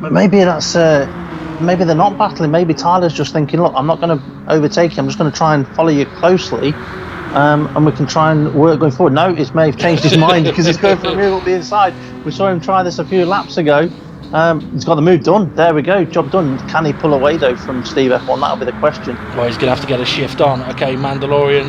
Speaker 2: but maybe that's maybe they're not battling. Maybe Tyler's just thinking, look, I'm not going to overtake you. I'm just going to try and follow you closely, and we can try and work going forward. No, he may have changed his mind because he's going for a move up the inside. We saw him try this a few laps ago. He's got the move done. There we go. Job done. Can he pull away though from Steve F1? That'll be the question.
Speaker 1: Well, he's going to have to get a shift on. Okay, Mandalorian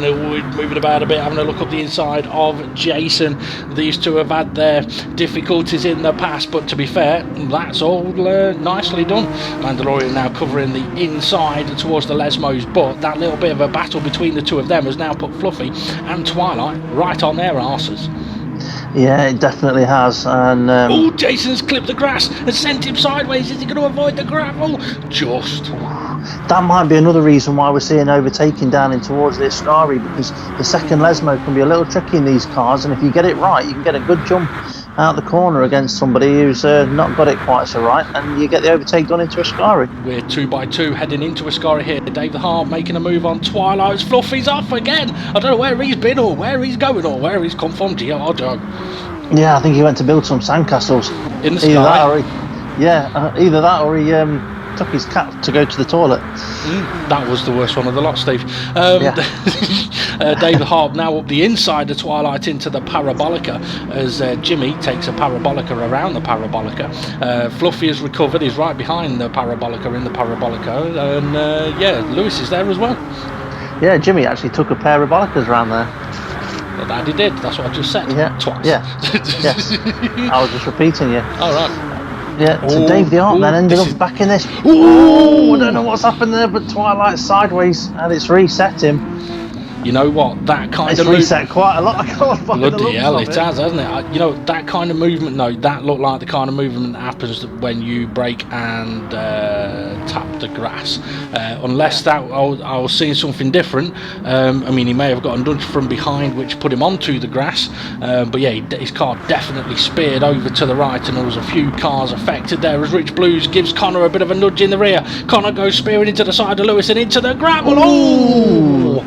Speaker 1: moving about a bit, having a look up the inside of Jason. These two have had their difficulties in the past, but to be fair, that's all nicely done. Mandalorian now covering the inside towards the Lesmos, but that little bit of a battle between the two of them has now put Fluffy and Twilight right on their arses.
Speaker 2: Yeah, it definitely has. And
Speaker 1: oh, Jason's clipped the grass and sent him sideways. Is he going to avoid the gravel? Just.
Speaker 2: That might be another reason why we're seeing overtaking down in towards the Ascari, because the second Lesmo can be a little tricky in these cars, and if you get it right, you can get a good jump out the corner against somebody who's not got it quite so right, and you get the overtake done into Ascari.
Speaker 1: We're 2 by 2 heading into Ascari here. Dave the Hart making a move on Twilight's. Fluffy's off again. I don't know where he's been or where he's going or where he's come from. Gee, I don't.
Speaker 2: Yeah, I think he went to build some sandcastles.
Speaker 1: In the sky?
Speaker 2: Either that or he took his cat to go to the toilet.
Speaker 1: That was the worst one of the lot, Steve. Dave the Hart now up the inside of Twilight into the Parabolica as Jimmy takes a Parabolica around the Parabolica. Fluffy has recovered. He's right behind the Parabolica in the Parabolica. And Lewis is there as well.
Speaker 2: Yeah, Jimmy actually took a pair of Bolicas around there.
Speaker 1: Well, that he did. That's what I just said.
Speaker 2: Yeah.
Speaker 1: Twice.
Speaker 2: Yeah. I was just repeating you.
Speaker 1: All right.
Speaker 2: Yeah, so Dave the Hart then ended up back in this. Ooh, I don't know what's happened there, but Twilight's sideways and it's reset him.
Speaker 1: You know what? That kind of
Speaker 2: reset quite a lot. I can't find
Speaker 1: bloody hell, it has, hasn't it? You know, that kind of movement, no, that looked like the kind of movement that happens when you brake and tap the grass. Unless that, I was seeing something different. I mean, he may have got a nudge from behind which put him onto the grass. But yeah, his car definitely speared over to the right, and there was a few cars affected there as Rich Blues gives Connor a bit of a nudge in the rear. Connor goes spearing into the side of Lewis and into the gravel. Oh!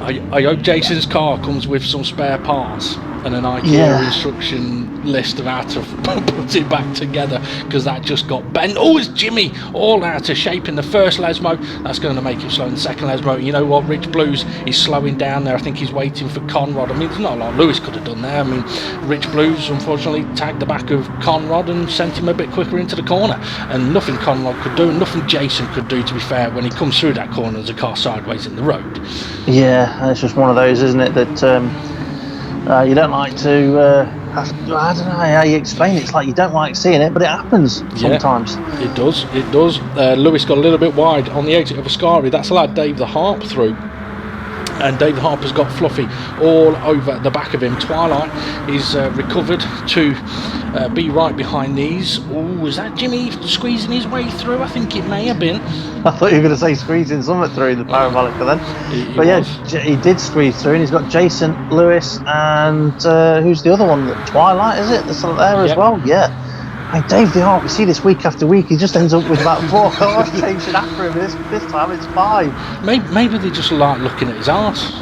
Speaker 1: I hope Jason's car comes with some spare parts and an IKEA instruction list of how to put it back together, because that just got bent. Oh, it's Jimmy all out of shape in the first Lesmo. That's going to make him slow in the second Lesmo. You know what? Rich Blues is slowing down there. I think he's waiting for Conrad. I mean, there's not a lot Lewis could have done there. I mean, Rich Blues unfortunately tagged the back of Conrad and sent him a bit quicker into the corner, and nothing Conrad could do, nothing Jason could do, to be fair, when he comes through that corner as a car sideways in the road. Yeah,
Speaker 2: it's just one of those, isn't it, that you don't like to I don't know how you explain it. It's like you don't like seeing it, but it happens sometimes.
Speaker 1: Yeah, it does. Lewis got a little bit wide on the exit of Ascari. That's allowed Dave the Harp through. And Dave the Harp has got Fluffy all over the back of him. Twilight is recovered to be right behind these. Oh, is that Jimmy squeezing his way through? I think it may have been.
Speaker 2: I thought you were going to say squeezing something through the Parabolica then. But yeah, he did squeeze through, and he's got Jason, Lewis, and who's the other one? Twilight, is it? That's there as well? Yeah. mean, Dave the Hawk, we see this week after week, he just ends up with about 4 cars chasing after him. This time it's 5.
Speaker 1: Maybe they just like looking at his arse.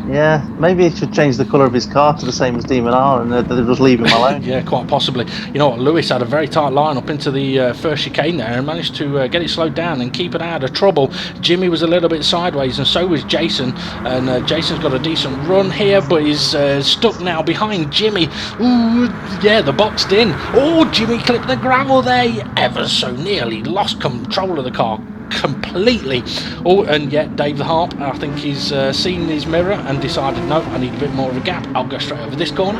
Speaker 2: Yeah, maybe he should change the colour of his car to the same as Demon R and they'll just leave him alone.
Speaker 1: Yeah, quite possibly. You know what, Lewis had a very tight line up into the first chicane there and managed to get it slowed down and keep it out of trouble. Jimmy was a little bit sideways and so was Jason, and Jason's got a decent run here, but he's stuck now behind Jimmy. Ooh, yeah, the boxed in. Oh, Jimmy clipped the gravel there. He ever so nearly lost control of the car completely. Oh, and yet Dave the Harp, I think he's seen his mirror and decided, no, I need a bit more of a gap, I'll go straight over this corner.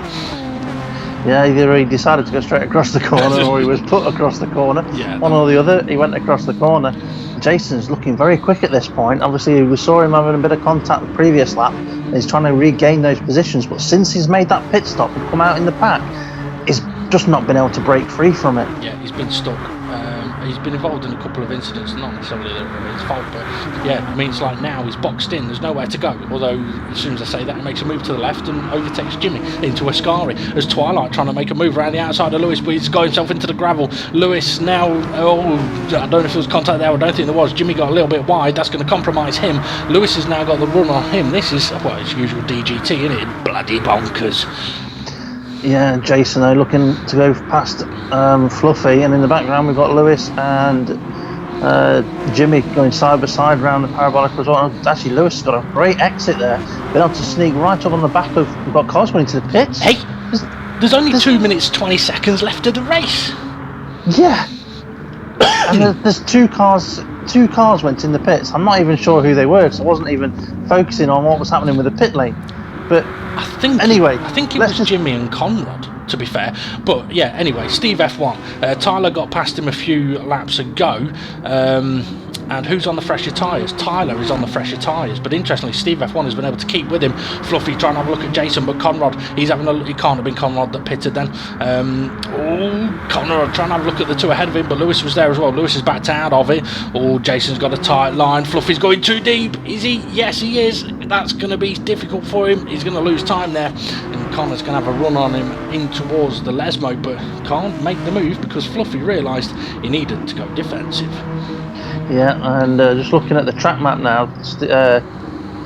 Speaker 2: Yeah, either he decided to go straight across the corner or he was put across the corner.
Speaker 1: Yeah,
Speaker 2: one or the other. He went across the corner. Jason's looking very quick at this point. Obviously we saw him having a bit of contact the previous lap and he's trying to regain those positions, but since he's made that pit stop and come out in the pack, he's just not been able to break free from it.
Speaker 1: Yeah, he's been stuck. He's been involved in a couple of incidents, not necessarily his fault, but yeah, I mean, it's like now he's boxed in, there's nowhere to go. Although, as soon as I say that, he makes a move to the left and overtakes Jimmy into Ascari. As Twilight trying to make a move around the outside of Lewis, but he's got himself into the gravel. Lewis now, I don't know if there was contact there, I don't think there was. Jimmy got a little bit wide, that's going to compromise him. Lewis has now got the run on him. This is, well, it's usual DGT, isn't it? Bloody bonkers.
Speaker 2: Yeah, Jason though looking to go past Fluffy, and in the background we've got Lewis and Jimmy going side by side around the parabolic as well. Actually, Lewis has got a great exit there, been able to sneak right up on the back of. We've got cars going into the pits.
Speaker 1: Hey, there's only 2 minutes 20 seconds left of the race.
Speaker 2: Yeah, and there's two cars. 2 cars went in the pits. I'm not even sure who they were because I wasn't even focusing on what was happening with the pit lane. But
Speaker 1: I think it was Jimmy and Conrad, to be fair. But yeah, anyway, Steve F1. Tyler got past him a few laps ago. And who's on the fresher tyres? Tyler is on the fresher tyres. But interestingly, Steve F1 has been able to keep with him. Fluffy trying to have a look at Jason, but Conrad, he can't have been Conrad that pitted then. Conrad trying to have a look at the 2 ahead of him, but Lewis was there as well. Lewis is backed out of it. Oh, Jason's got a tight line. Fluffy's going too deep. Is he? Yes, he is. That's going to be difficult for him. He's going to lose time there. And Connor's going to have a run on him in towards the Lesmo, but can't make the move because Fluffy realised he needed to go defensive.
Speaker 2: Yeah, and just looking at the track map now,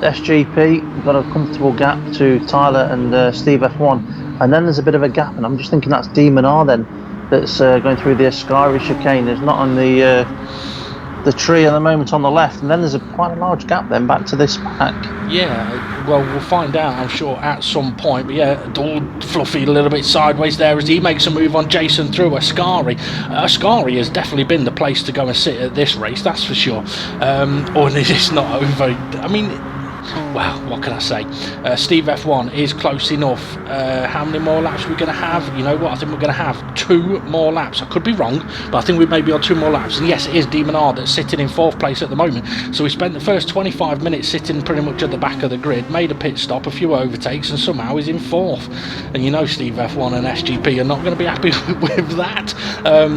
Speaker 2: SGP got a comfortable gap to Tyler and Steve F1, and then there's a bit of a gap, and I'm just thinking that's Demon R then, that's going through the Ascari chicane. There's not on the tree at the moment on the left, and then there's quite a large gap then back to this pack. Yeah,
Speaker 1: well, we'll find out, I'm sure, at some point. But yeah, Fluffy a little bit sideways there as he makes a move on Jason through Ascari. Ascari has definitely been the place to go and sit at this race, that's for sure. Or it's not over. I mean, well, what can I say? Steve F1 is close enough. How many more laps are we going to have? You know what? I think we're going to have 2 more laps. I could be wrong, but I think we may be on 2 more laps. And yes, it is Demon R that's sitting in 4th place at the moment. So we spent the first 25 minutes sitting pretty much at the back of the grid, made a pit stop, a few overtakes, and somehow he's in 4th. And you know Steve F1 and SGP are not going to be happy with that.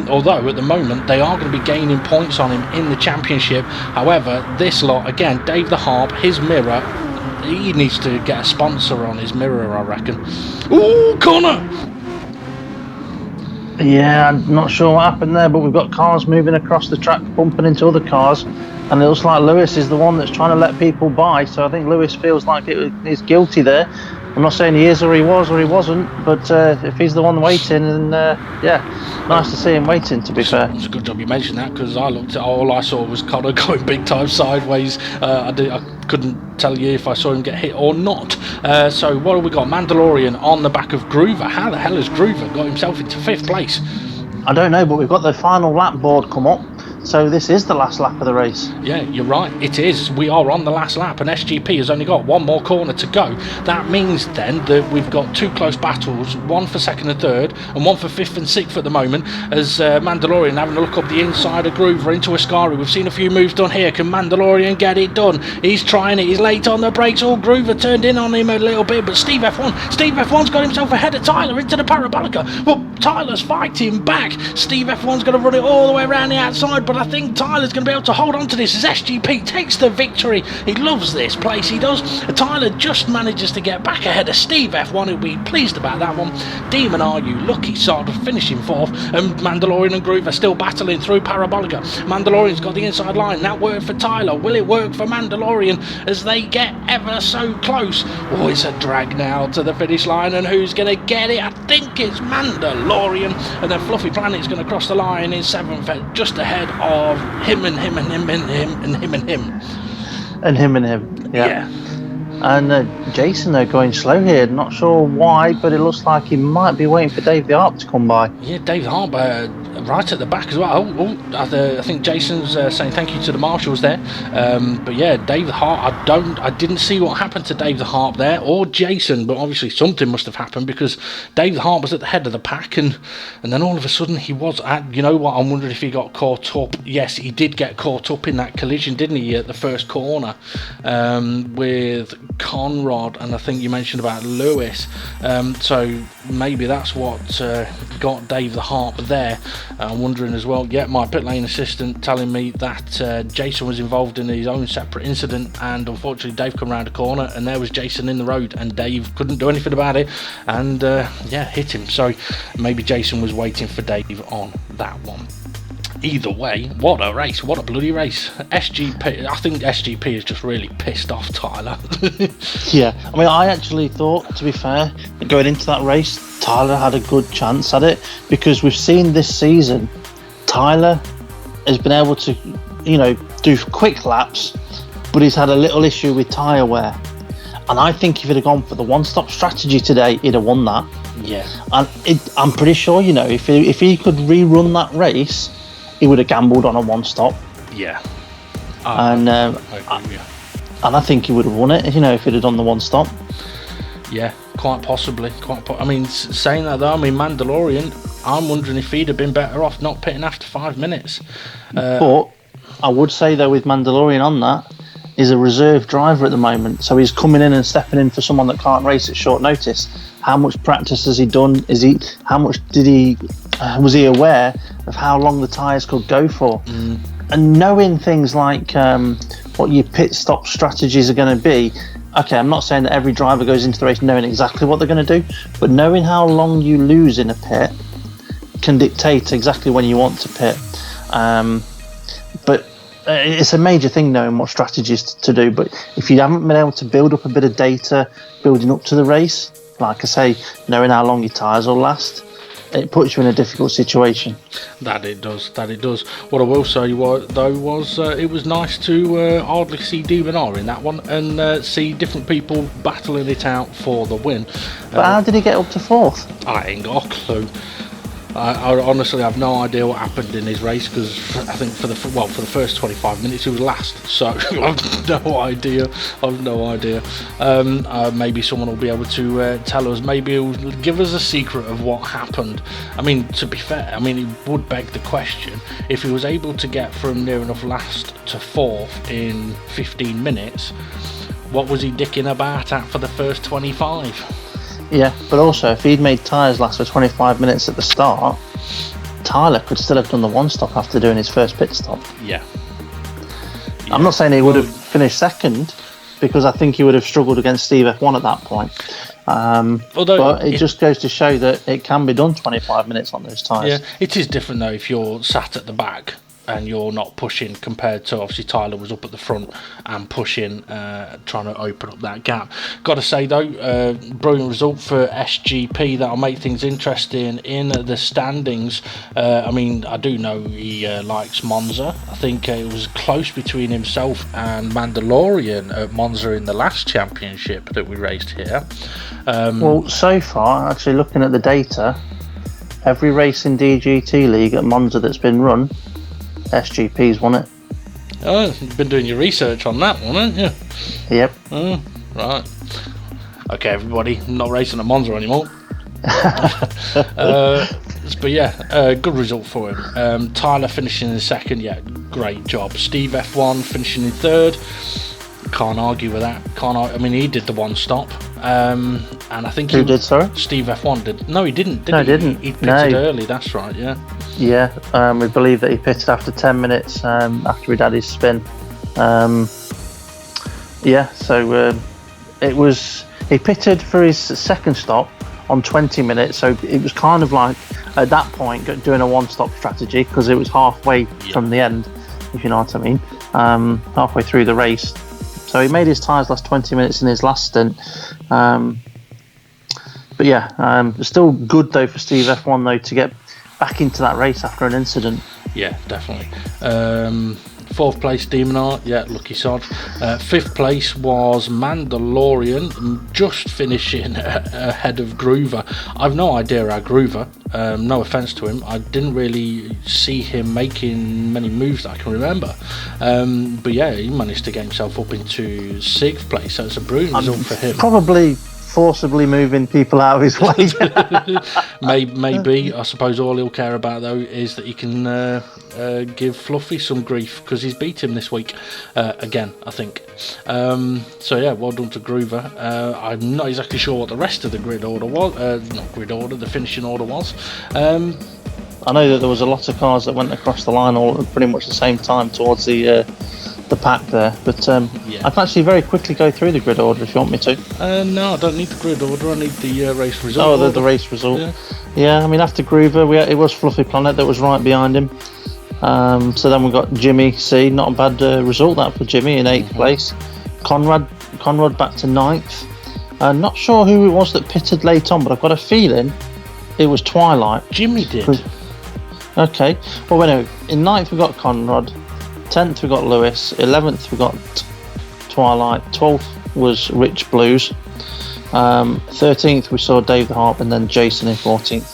Speaker 1: Although at the moment they are going to be gaining points on him in the championship. However, this lot, again, Dave the Harp, his mirror, he needs to get a sponsor on his mirror, I reckon. Ooh, Connor!
Speaker 2: Yeah, I'm not sure what happened there, but we've got cars moving across the track, bumping into other cars, and it looks like Lewis is the one that's trying to let people by, so I think Lewis feels like he's guilty there. I'm not saying he is or he was or he wasn't, but if he's the one waiting, then yeah, nice to see him waiting, to be fair.
Speaker 1: It's a good job you mentioned that, because I looked at all I saw was Connor going big time sideways. I couldn't tell you if I saw him get hit or not. So what have we got? Mandalorian on the back of Groover. How the hell has Groover got himself into 5th place?
Speaker 2: I don't know, but we've got the final lap board come up. So this is the last lap of the race.
Speaker 1: Yeah, you're right, it is. We are on the last lap and SGP has only got 1 more corner to go. That means then that we've got 2 close battles, 1 for 2nd and 3rd and 1 for 5th and 6th at the moment, as Mandalorian having a look up the inside of Groover into Ascari. We've seen a few moves done here. Can Mandalorian get it done? He's trying it, he's late on the brakes. Oh, Groover turned in on him a little bit, but Steve F1's got himself ahead of Tyler into the Parabolica. Well, Tyler's fighting back. Steve F1's going to run it all the way around the outside, but but I think Tyler's going to be able to hold on to this as SGP takes the victory. He loves this place, he does. Tyler just manages to get back ahead of Steve F1, who'll be pleased about that one. Demon Are You Lucky sort of finishing fourth, and Mandalorian and Groove are still battling through Parabolica. Mandalorian's got the inside line. That worked for Tyler. Will it work for Mandalorian as they get ever so close? Oh, it's a drag now to the finish line, and who's going to get it? I think it's Mandalorian, and then Fluffy Planet's going to cross the line in seventh, just ahead of him and him and him and him and him and him.
Speaker 2: And him and him, yeah. And Jason, they're going slow here. Not sure why, but it looks like he might be waiting for Dave the Harp to come by.
Speaker 1: Yeah, Dave the Harp right at the back as well. I think Jason's saying thank you to the marshals there. But yeah, Dave the Harp. I didn't see what happened to Dave the Harp there or Jason, but obviously something must have happened because Dave the Harp was at the head of the pack, and then all of a sudden he was at. You know what? I'm wondering if he got caught up. Yes, he did get caught up in that collision, didn't he, at the first corner with Conrad, and I think you mentioned about Lewis, so maybe that's what got Dave the Harp there. I'm wondering as well, my pit lane assistant telling me that Jason was involved in his own separate incident, and unfortunately Dave come around a corner and there was Jason in the road, and Dave couldn't do anything about it and hit him, so maybe Jason was waiting for Dave on that one. Either way, what a race, what a bloody race. SGP, I think SGP is just really pissed off Tyler.
Speaker 2: Yeah, I mean, I actually thought, to be fair, going into that race, Tyler had a good chance at it, because we've seen this season, Tyler has been able to, do quick laps, but he's had a little issue with tyre wear. And I think if he'd have gone for the one-stop strategy today, he'd have won that.
Speaker 1: Yeah. And
Speaker 2: I'm pretty sure, if he could rerun that race, he would have gambled on a one-stop.
Speaker 1: Yeah.
Speaker 2: And
Speaker 1: I agree, yeah.
Speaker 2: And I think he would have won it, if he'd have done the one-stop.
Speaker 1: Yeah, quite possibly. Saying that though, Mandalorian, I'm wondering if he'd have been better off not pitting after 5 minutes.
Speaker 2: But I would say though, with Mandalorian on that, he's a reserve driver at the moment, so he's coming in and stepping in for someone that can't race at short notice. How much practice has he done? How much did he? Was he aware of how long the tyres could go for? And knowing things like what your pit stop strategies are going to be. Okay, I'm not saying that every driver goes into the race knowing exactly what they're going to do, but knowing how long you lose in a pit can dictate exactly when you want to pit. But it's a major thing knowing what strategies to do. But if you haven't been able to build up a bit of data building up to the race, like I say, knowing how long your tyres will last, it puts you in a difficult situation.
Speaker 1: That it does. What I will say was it was nice to hardly see Demonar in that one and see different people battling it out for the win.
Speaker 2: But how did he get up to fourth?
Speaker 1: I ain't got a clue. I honestly have no idea what happened in his race, because I think for the first 25 minutes he was last, so I've no idea. Maybe someone will be able to tell us. Maybe he'll give us a secret of what happened. To be fair, it would beg the question, if he was able to get from near enough last to fourth in 15 minutes, what was he dicking about at for the first 25?
Speaker 2: Yeah, but also if he'd made tyres last for 25 minutes at the start, Tyler could still have done the one stop after doing his first pit stop.
Speaker 1: Yeah.
Speaker 2: I'm not saying he would have finished second, because I think he would have struggled against Steve F1 at that point. But it just goes to show that it can be done 25 minutes on those tyres.
Speaker 1: Yeah, it is different though if you're sat at the back and you're not pushing, compared to obviously Tyler was up at the front and pushing, trying to open up that gap. Got to say though, brilliant result for SGP. That'll make things interesting in the standings. I do know he likes Monza. I think it was close between himself and Mandalorian at Monza in the last championship that we raced here.
Speaker 2: Well, so far, actually looking at the data, every race in DGT League at Monza that's been run, SGP's won it.
Speaker 1: Oh, you've been doing your research on that one, haven't you?
Speaker 2: Yep.
Speaker 1: Oh, right. Okay, everybody, not racing at Monza anymore. But yeah, good result for him. Tyler finishing in second, yeah, great job. Steve F1 finishing in third. Can't argue with that. He did the one stop. And I think
Speaker 2: Who did, sorry?
Speaker 1: Steve F1 did. No, he didn't.
Speaker 2: No, he didn't.
Speaker 1: He pitted early, that's right, yeah.
Speaker 2: We believe that he pitted after 10 minutes after he'd had his spin. He pitted for his second stop on 20 minutes, so it was kind of like at that point doing a one-stop strategy because it was halfway from the end, if you know what I mean, halfway through the race. So he made his tyres last 20 minutes in his last stint. Still good though for Steve F1 though to get back into that race after an incident.
Speaker 1: Yeah, definitely. Fourth place, Demon Art, lucky sod. Fifth place was Mandalorian, just finishing ahead of Groover. I've no idea how Groover, no offence to him, I didn't really see him making many moves that I can remember. He managed to get himself up into sixth place, so it's a brilliant result for him.
Speaker 2: Probably forcibly moving people out of his way.
Speaker 1: Maybe. I suppose all he'll care about though is that he can give Fluffy some grief because he's beat him this week again, I think. Well done to Groover. I'm not exactly sure what the rest of the grid order was. The finishing order was.
Speaker 2: I know that there was a lot of cars that went across the line all at pretty much the same time towards the pack there, but I can actually very quickly go through the grid order if you want me to.
Speaker 1: No, I don't need the grid order, I need the race result.
Speaker 2: Oh, the race result. Yeah, I mean after Groover it was Fluffy Planet that was right behind him. So then we got Jimmy C, not a bad result that for Jimmy in 8th place. Conrad back to 9th. Not sure who it was that pitted late on, but I've got a feeling it was Twilight.
Speaker 1: Jimmy did.
Speaker 2: Okay, well anyway, in 9th we got Conrad, 10th we got Lewis, 11th we got Twilight, 12th was Rich Blues, 13th we saw Dave the Harp, and then Jason in 14th,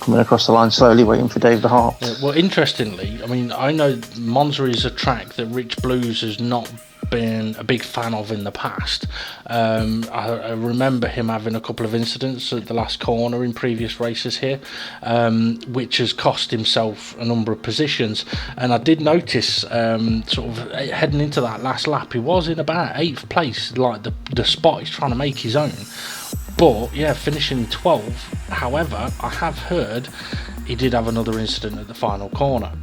Speaker 2: coming across the line slowly waiting for Dave the Harp.
Speaker 1: Well, interestingly, I mean, I know Monza is a track that Rich Blues has not been a big fan of in the past. I remember him having a couple of incidents at the last corner in previous races here, which has cost himself a number of positions. And I did notice sort of heading into that last lap, he was in about 8th place, like the spot he's trying to make his own. But finishing 12th. However, I have heard he did have another incident at the final corner.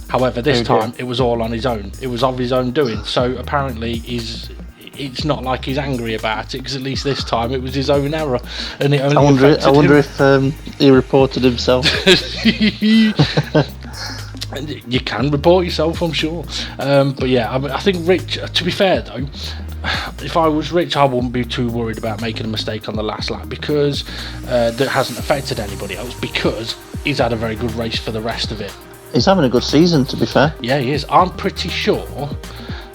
Speaker 1: However, this time it was all on his own. It was of his own doing. So apparently it's not like he's angry about it, because at least this time it was his own error, and it only
Speaker 2: I wonder if he reported himself.
Speaker 1: You can report yourself, I'm sure. I think Rich, to be fair though, if I was Rich, I wouldn't be too worried about making a mistake on the last lap, because that hasn't affected anybody else, because he's had a very good race for the rest of it.
Speaker 2: He's having a good season, to be fair.
Speaker 1: Yeah, he is. I'm pretty sure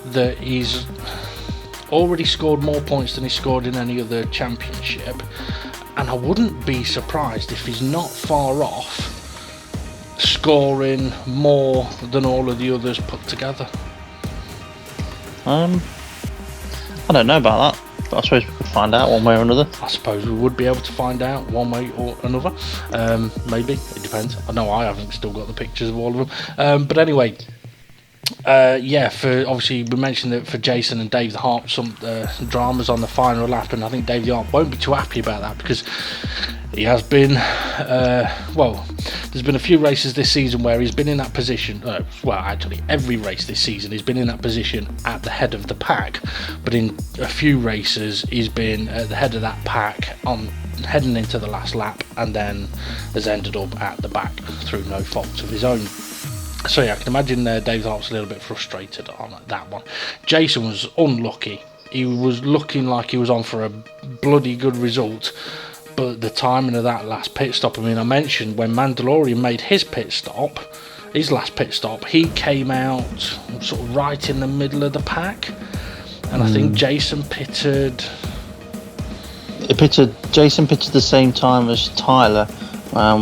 Speaker 1: that he's already scored more points than he scored in any other championship, and I wouldn't be surprised if he's not far off scoring more than all of the others put together.
Speaker 2: I don't know about that, but I suppose we could find out one way or another.
Speaker 1: I suppose we would be able to find out one way or another. Maybe, it depends. I know I haven't still got the pictures of all of them. But anyway, for obviously we mentioned that for Jason and Dave the Harp, some dramas on the final lap, and I think Dave the Harp won't be too happy about that, because he has been, there's been a few races this season where he's been in that position, actually every race this season he's been in that position at the head of the pack, but in a few races he's been at the head of that pack on heading into the last lap, and then has ended up at the back through no fault of his own. So I can imagine Dave Harp's a little bit frustrated on that one. Jason was unlucky. He was looking like he was on for a bloody good result, but the timing of that last pit stop, I mean, I mentioned when Mandalorian made his last pit stop, he came out sort of right in the middle of the pack, and I think Jason pitted
Speaker 2: the same time as Tyler,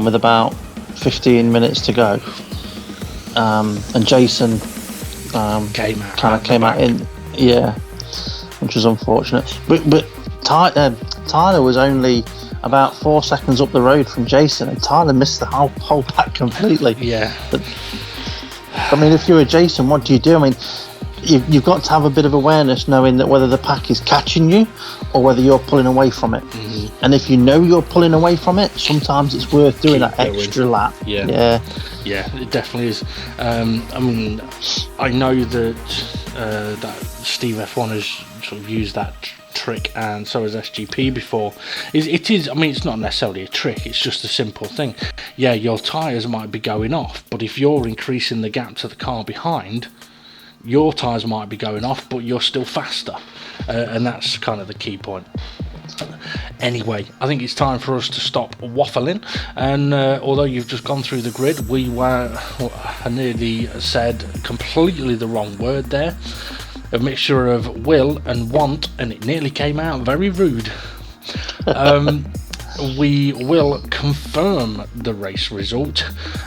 Speaker 2: with about 15 minutes to go. And Jason came out in, which was unfortunate. But Tyler was only about 4 seconds up the road from Jason, and Tyler missed the whole pack completely.
Speaker 1: Yeah.
Speaker 2: But, I mean, if you were Jason, what do you do? I mean, you've got to have a bit of awareness, knowing that whether the pack is catching you or whether you're pulling away from it. And if you know you're pulling away from it, sometimes it's worth doing that extra lap.
Speaker 1: Yeah, it definitely is. I mean, I know that that Steve F1 has sort of used that trick, and so has SGP before. It is, I mean, it's not necessarily a trick, it's just a simple thing. Yeah, your tyres might be going off, but if you're increasing the gap to the car behind, your tyres might be going off, but you're still faster, and that's kind of the key point. Anyway, I think it's time for us to stop waffling, and although you've just gone through the grid, I nearly said completely the wrong word there, a mixture of will and want, and it nearly came out very rude. We will confirm the race result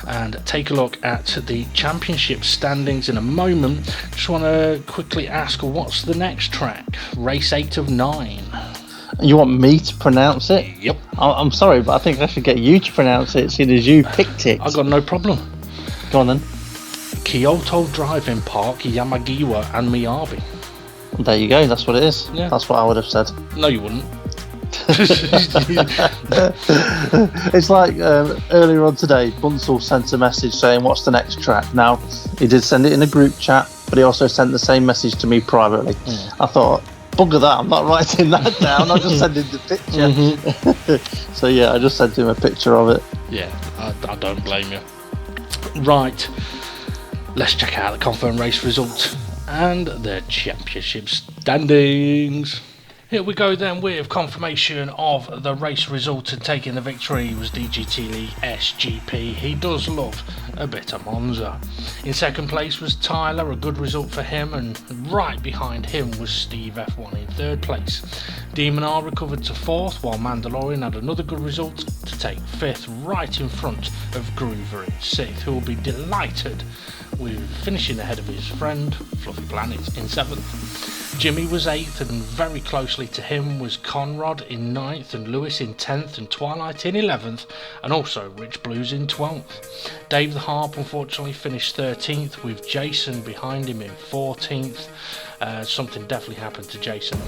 Speaker 1: and take a look at the championship standings in a moment. Just want to quickly ask, what's the next track? Race 8 of 9.
Speaker 2: You want me to pronounce it?
Speaker 1: Yep.
Speaker 2: I'm sorry, but I think I should get you to pronounce it, seeing as you picked it.
Speaker 1: I've got no problem.
Speaker 2: Go on then.
Speaker 1: Kyoto Driving Park, Yamagiwa and Miyabi.
Speaker 2: There you go, that's what it is.
Speaker 1: Yeah.
Speaker 2: That's what I would have said.
Speaker 1: No, you wouldn't.
Speaker 2: It's like earlier on today, Bunsell sent a message saying, what's the next track? Now, he did send it in a group chat, but he also sent the same message to me privately. I thought, bugger that, I'm not writing that down, I'll just send him the picture. So yeah, I just sent him a picture of it.
Speaker 1: Yeah, I don't blame you. Right, let's check out the confirmed race results and the championship standings. Here we go then with confirmation of the race result, and taking the victory was DGT League SGP. He does love a bit of Monza. In second place was Tyler, a good result for him, and right behind him was Steve F1 in third place. Demon R recovered to fourth, while Mandalorian had another good result to take fifth, right in front of Groover in sixth, who will be delighted with finishing ahead of his friend Fluffy Planet in seventh. Jimmy was 8th, and very closely to him was Conrad in 9th, and Lewis in 10th, and Twilight in 11th, and also Rich Blues in 12th. Dave the Harp unfortunately finished 13th, with Jason behind him in 14th. Something definitely happened to Jason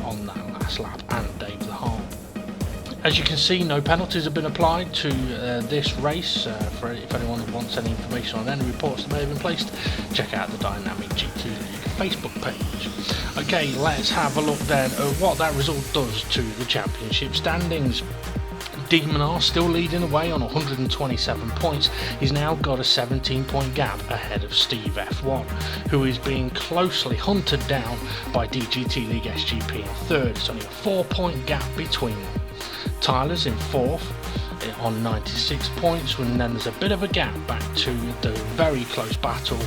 Speaker 1: on that last lap, and Dave the Harp. As you can see, no penalties have been applied to this race. If anyone wants any information on any reports that may have been placed, check out the Dynamic GT League Facebook page. Okay, let's have a look then at what that result does to the championship standings. Demon R still leading away on 127 points. He's now got a 17-point gap ahead of Steve F1, who is being closely hunted down by DGT League SGP in third. It's only a 4-point gap between them. Tyler's in fourth on 96 points, and then there's a bit of a gap back to the very close battle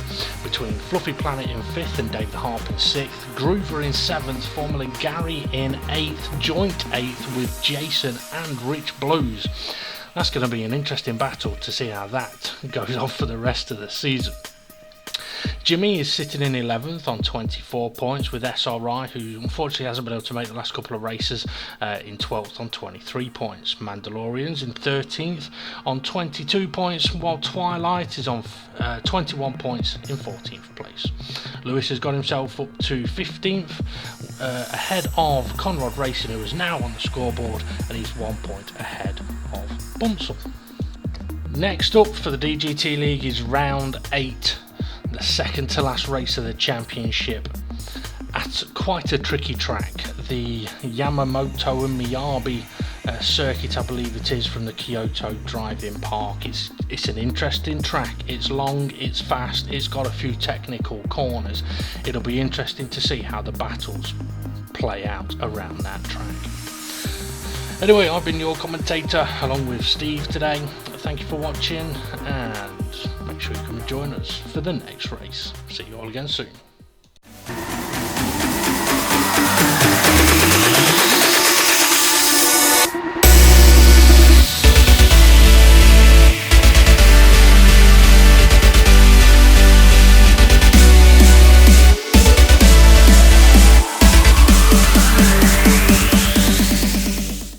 Speaker 1: between Fluffy Planet in 5th and Dave the Harp in 6th, Groover in 7th, formerly Gary in 8th, joint 8th with Jason and Rich Blues. That's going to be an interesting battle to see how that goes on for the rest of the season. Jimmy is sitting in 11th on 24 points, with SRI, who unfortunately hasn't been able to make the last couple of races, in 12th on 23 points. Mandalorian's in 13th on 22 points, while Twilight is on 21 points in 14th place. Lewis has got himself up to 15th, ahead of Conrad Racing, who is now on the scoreboard, and he's 1 point ahead of Bunsell. Next up for the DGT League is round 8. The second to last race of the championship at quite a tricky track, the Yamamoto and Miyabi circuit, I believe it is, from the Kyoto Drive-In Park. It's an interesting track. It's long, it's fast, it's got a few technical corners. It'll be interesting to see how the battles play out around that track. Anyway, I've been your commentator along with Steve today. Thank you for watching, and make sure you come and join us for the next race. See you all again soon.